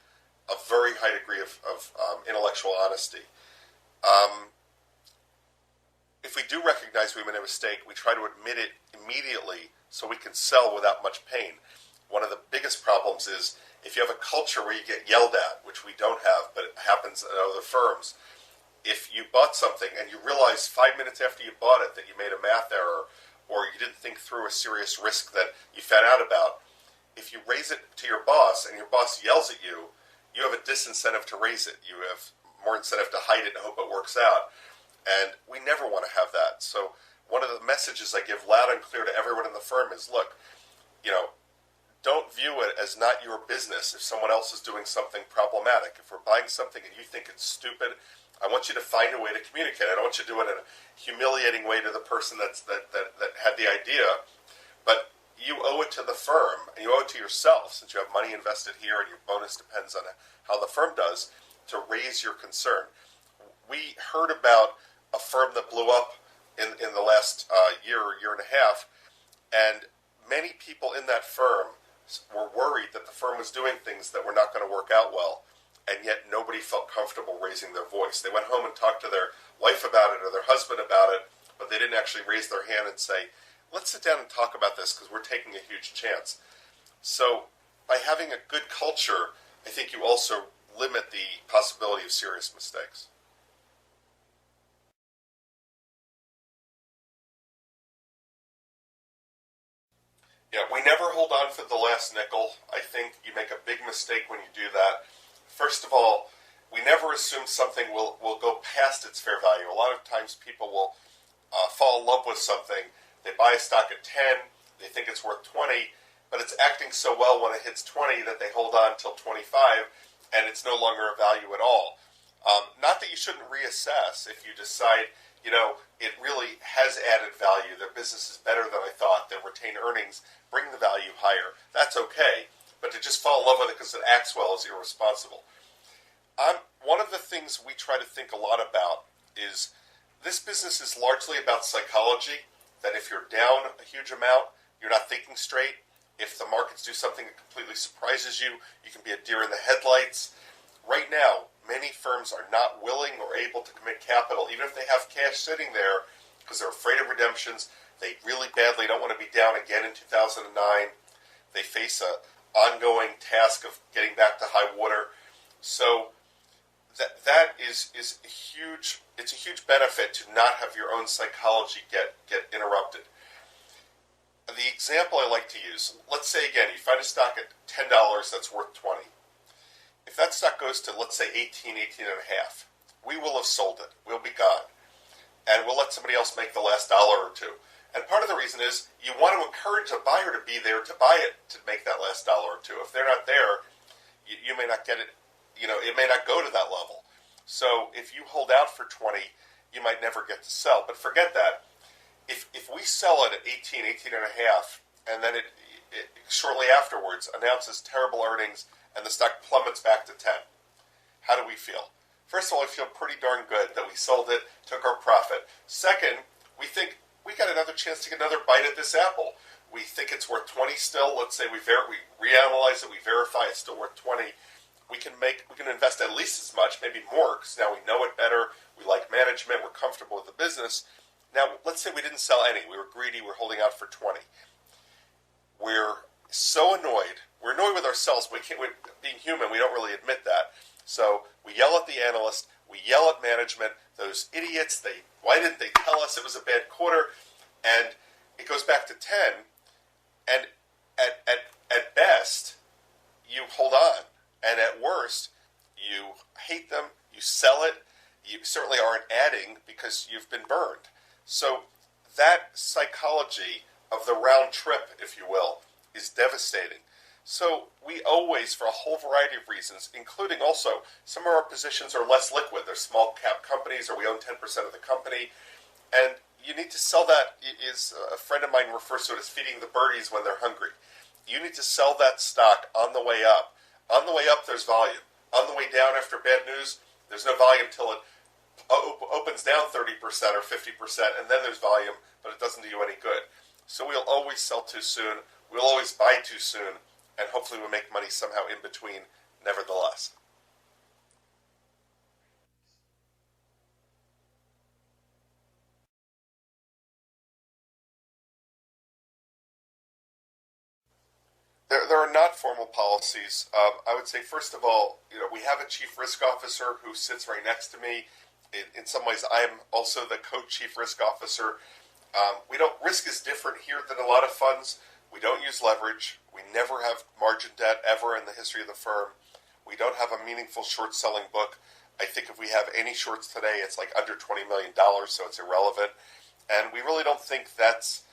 a very high degree of intellectual honesty. If we do recognize we made a mistake, we try to admit it immediately so we can sell without much pain. One of the biggest problems is if you have a culture where you get yelled at, which we don't have, but it happens at other firms. If you bought something and you realize 5 minutes after you bought it that you made a math error or you didn't think through a serious risk that you found out about, if you raise it to your boss and your boss yells at you, you have a disincentive to raise it. You have more incentive to hide it and hope it works out. And we never want to have that. So one of the messages I give loud and clear to everyone in the firm is, look, don't view it as not your business if someone else is doing something problematic. If we're buying something and you think it's stupid, I want you to find a way to communicate. I don't want you to do it in a humiliating way to the person that had the idea, but you owe it to the firm, and you owe it to yourself, since you have money invested here and your bonus depends on how the firm does, to raise your concern. We heard about a firm that blew up in the last year and a half, and many people in that firm were worried that the firm was doing things that were not going to work out well, and yet nobody felt comfortable raising their voice. They went home and talked to their wife about it or their husband about it, but they didn't actually raise their hand and say, let's sit down and talk about this because we're taking a huge chance. So by having a good culture, I think you also limit the possibility of serious mistakes. Yeah, we never hold on for the last nickel. I think you make a big mistake when you do that. First of all, we never assume something will go past its fair value. A lot of times people will fall in love with something. They buy a stock at 10, they think it's worth 20, but it's acting so well when it hits 20 that they hold on till 25, and it's no longer a value at all. Not that you shouldn't reassess if you decide, it really has added value. Their business is better than I thought. Their retained earnings bring the value higher. That's okay. But to just fall in love with it because it acts well is irresponsible. One of the things we try to think a lot about is this business is largely about psychology, that if you're down a huge amount, you're not thinking straight. If the markets do something that completely surprises you, you can be a deer in the headlights. Right now, many firms are not willing or able to commit capital, even if they have cash sitting there, because they're afraid of redemptions. They really badly don't want to be down again in 2009. They face an ongoing task of getting back to high water. So that is a huge. It's a huge benefit to not have your own psychology get interrupted. The example I like to use, let's say again, you find a stock at $10 that's worth 20. If that stock goes to, let's say, 18 and a half, we will have sold it. We'll be gone. And we'll let somebody else make the last dollar or two. And part of the reason is you want to encourage a buyer to be there to buy it, to make that last dollar or two. If they're not there, you may not get it, it may not go to that level. So if you hold out for 20, you might never get to sell. But forget that. If we sell it at 18 and a half, and then it shortly afterwards announces terrible earnings, and the stock plummets back to 10. How do we feel? First of all, I feel pretty darn good that we sold it, took our profit. Second, we think we got another chance to get another bite at this apple. We think it's worth 20 still. Let's say we reanalyze it, we verify it's still worth 20. We can invest at least as much, maybe more, because now we know it better. We like management. We're comfortable with the business. Now, let's say we didn't sell any. We were greedy. We're holding out for 20. We're so annoyed. We're annoyed with ourselves. Being human, we don't really admit that. So we yell at the analyst. We yell at management. Those idiots, why didn't they tell us it was a bad quarter? And it goes back to 10. And at best, you hold on. And at worst, you hate them. You sell it. You certainly aren't adding because you've been burned. So that psychology of the round trip, if you will, is devastating. So we always, for a whole variety of reasons, including also some of our positions are less liquid. They're small cap companies, or we own 10% of the company. And you need to sell that. A friend of mine refers to it as feeding the birdies when they're hungry. You need to sell that stock on the way up. On the way up, there's volume. on the way down after bad news, there's no volume till it opens down 30% or 50%, and then there's volume, but it doesn't do you any good. So we'll always sell too soon, we'll always buy too soon, and hopefully we'll make money somehow in between, nevertheless. There are not formal policies. I would say, first of all, we have a chief risk officer who sits right next to me. In some ways, I am also the co-chief risk officer. We don't risk is different here than a lot of funds. We don't use leverage. We never have margin debt ever in the history of the firm. We don't have a meaningful short selling book. I think if we have any shorts today, it's like under $20 million, so it's irrelevant. And we really don't think that's...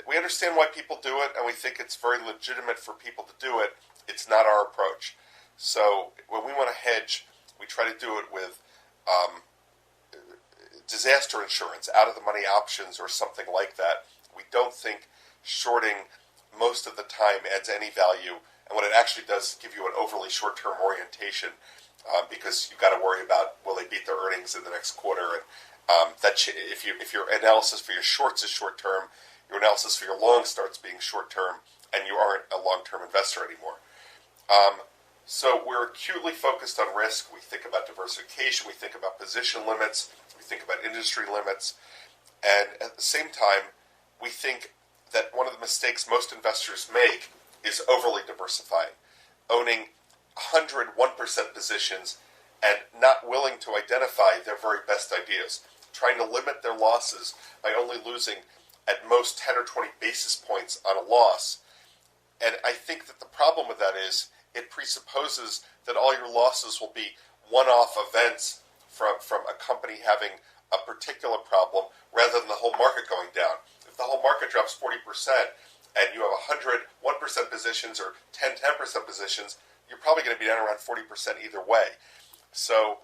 We understand why people do it, and we think it's very legitimate for people to do it. It's not our approach. So when we want to hedge, we try to do it with disaster insurance, out-of-the-money options, or something like that. We don't think shorting most of the time adds any value, and what it actually does is give you an overly short-term orientation because you've got to worry about will they beat their earnings in the next quarter, and if your analysis for your shorts is short-term, your analysis for your long starts being short-term, and you aren't a long-term investor anymore. So we're acutely focused on risk. We think about diversification. We think about position limits. We think about industry limits. And at the same time, we think that one of the mistakes most investors make is overly diversifying, owning 101% positions and not willing to identify their very best ideas, trying to limit their losses by only losing at most 10 or 20 basis points on a loss. And I think that the problem with that is it presupposes that all your losses will be one-off events from a company having a particular problem rather than the whole market going down. If the whole market drops 40% and you have 101% positions or 10% positions, you're probably going to be down around 40% either way. So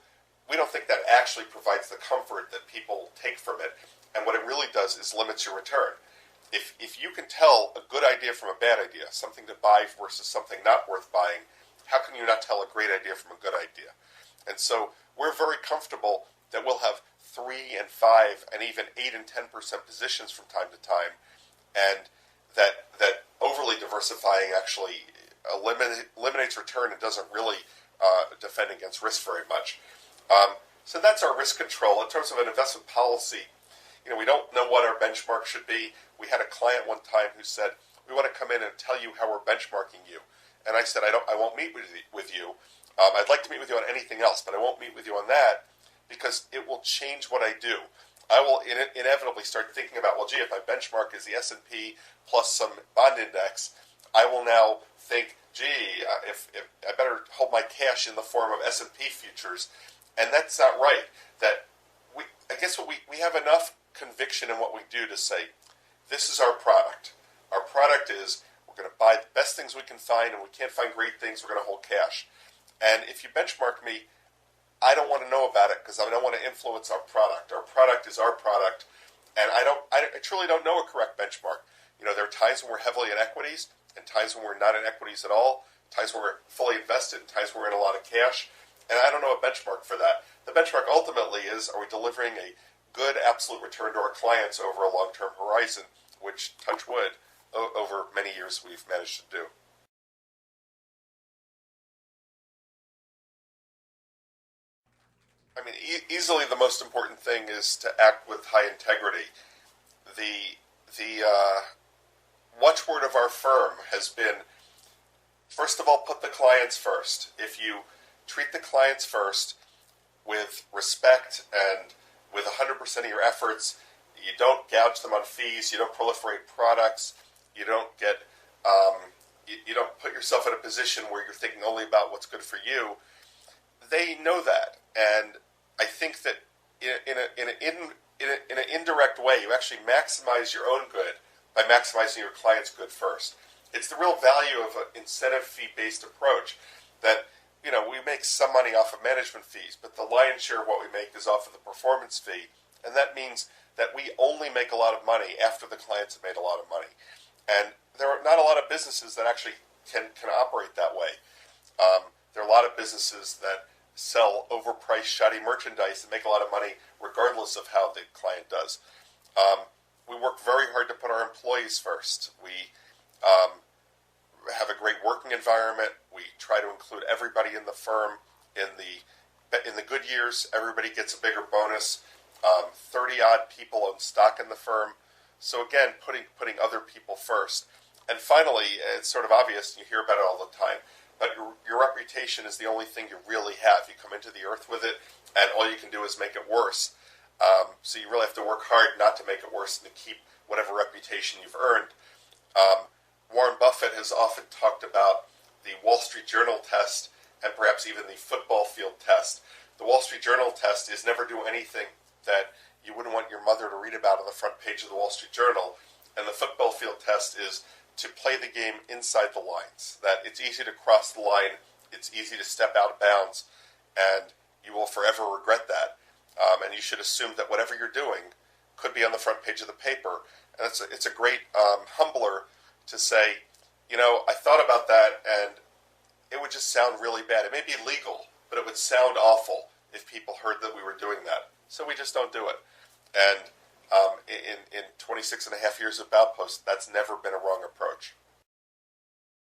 we don't think that actually provides the comfort that people take from it. And what it really does is limits your return. If you can tell a good idea from a bad idea, something to buy versus something not worth buying, how can you not tell a great idea from a good idea? And so we're very comfortable that we'll have 3 and 5 and even 8 and 10% positions from time to time, and that overly diversifying actually eliminates return and doesn't really defend against risk very much. So that's our risk control. In terms of an investment policy, we don't know what our benchmark should be. We had a client one time who said, we want to come in and tell you how we're benchmarking you. And I said, I won't meet with you. I'd like to meet with you on anything else, but I won't meet with you on that because it will change what I do. I will inevitably start thinking about, well, gee, if my benchmark is the S&P plus some bond index, I will now think, gee, if I better hold my cash in the form of S&P futures. And that's not right. I guess we have enough conviction in what we do to say, this is our product. Our product is we're going to buy the best things we can find, and we can't find great things, we're going to hold cash. And if you benchmark me, I don't want to know about it because I don't want to influence our product. Our product is our product, and I truly don't know a correct benchmark. There are times when we're heavily in equities, and times when we're not in equities at all, times when we're fully invested, and times when we're in a lot of cash, and I don't know a benchmark for that. The benchmark ultimately is, are we delivering a good absolute return to our clients over a long-term horizon, which, touch wood, over many years we've managed to do. I mean, easily the most important thing is to act with high integrity. The watchword of our firm has been, first of all, put the clients first. If you treat the clients first with respect and with 100% of your efforts, you don't gouge them on fees, you don't proliferate products, you don't get, you don't put yourself in a position where you're thinking only about what's good for you. They know that, and I think that in an indirect way, you actually maximize your own good by maximizing your client's good first. It's the real value of an incentive fee-based approach that, we make some money off of management fees, but the lion's share of what we make is off of the performance fee, and that means that we only make a lot of money after the clients have made a lot of money. And there are not a lot of businesses that actually can operate that way. There are a lot of businesses that sell overpriced, shoddy merchandise and make a lot of money regardless of how the client does. We work very hard to put our employees first. We have a great working environment. We try to include everybody in the firm. In the good years, everybody gets a bigger bonus. 30-odd people own stock in the firm. So again, putting other people first. And finally, it's sort of obvious, you hear about it all the time, but your reputation is the only thing you really have. You come into the earth with it, and all you can do is make it worse. So you really have to work hard not to make it worse and to keep whatever reputation you've earned. Warren Buffett has often talked about the Wall Street Journal test and perhaps even the football field test. The Wall Street Journal test is never do anything that you wouldn't want your mother to read about on the front page of the Wall Street Journal. And the football field test is to play the game inside the lines, that it's easy to cross the line, it's easy to step out of bounds, and you will forever regret that. And you should assume that whatever you're doing could be on the front page of the paper. And it's a great humbler to say, I thought about that, and it would just sound really bad. It may be legal, but it would sound awful if people heard that we were doing that. So we just don't do it. And in 26 and a half years of Baupost, that's never been a wrong approach.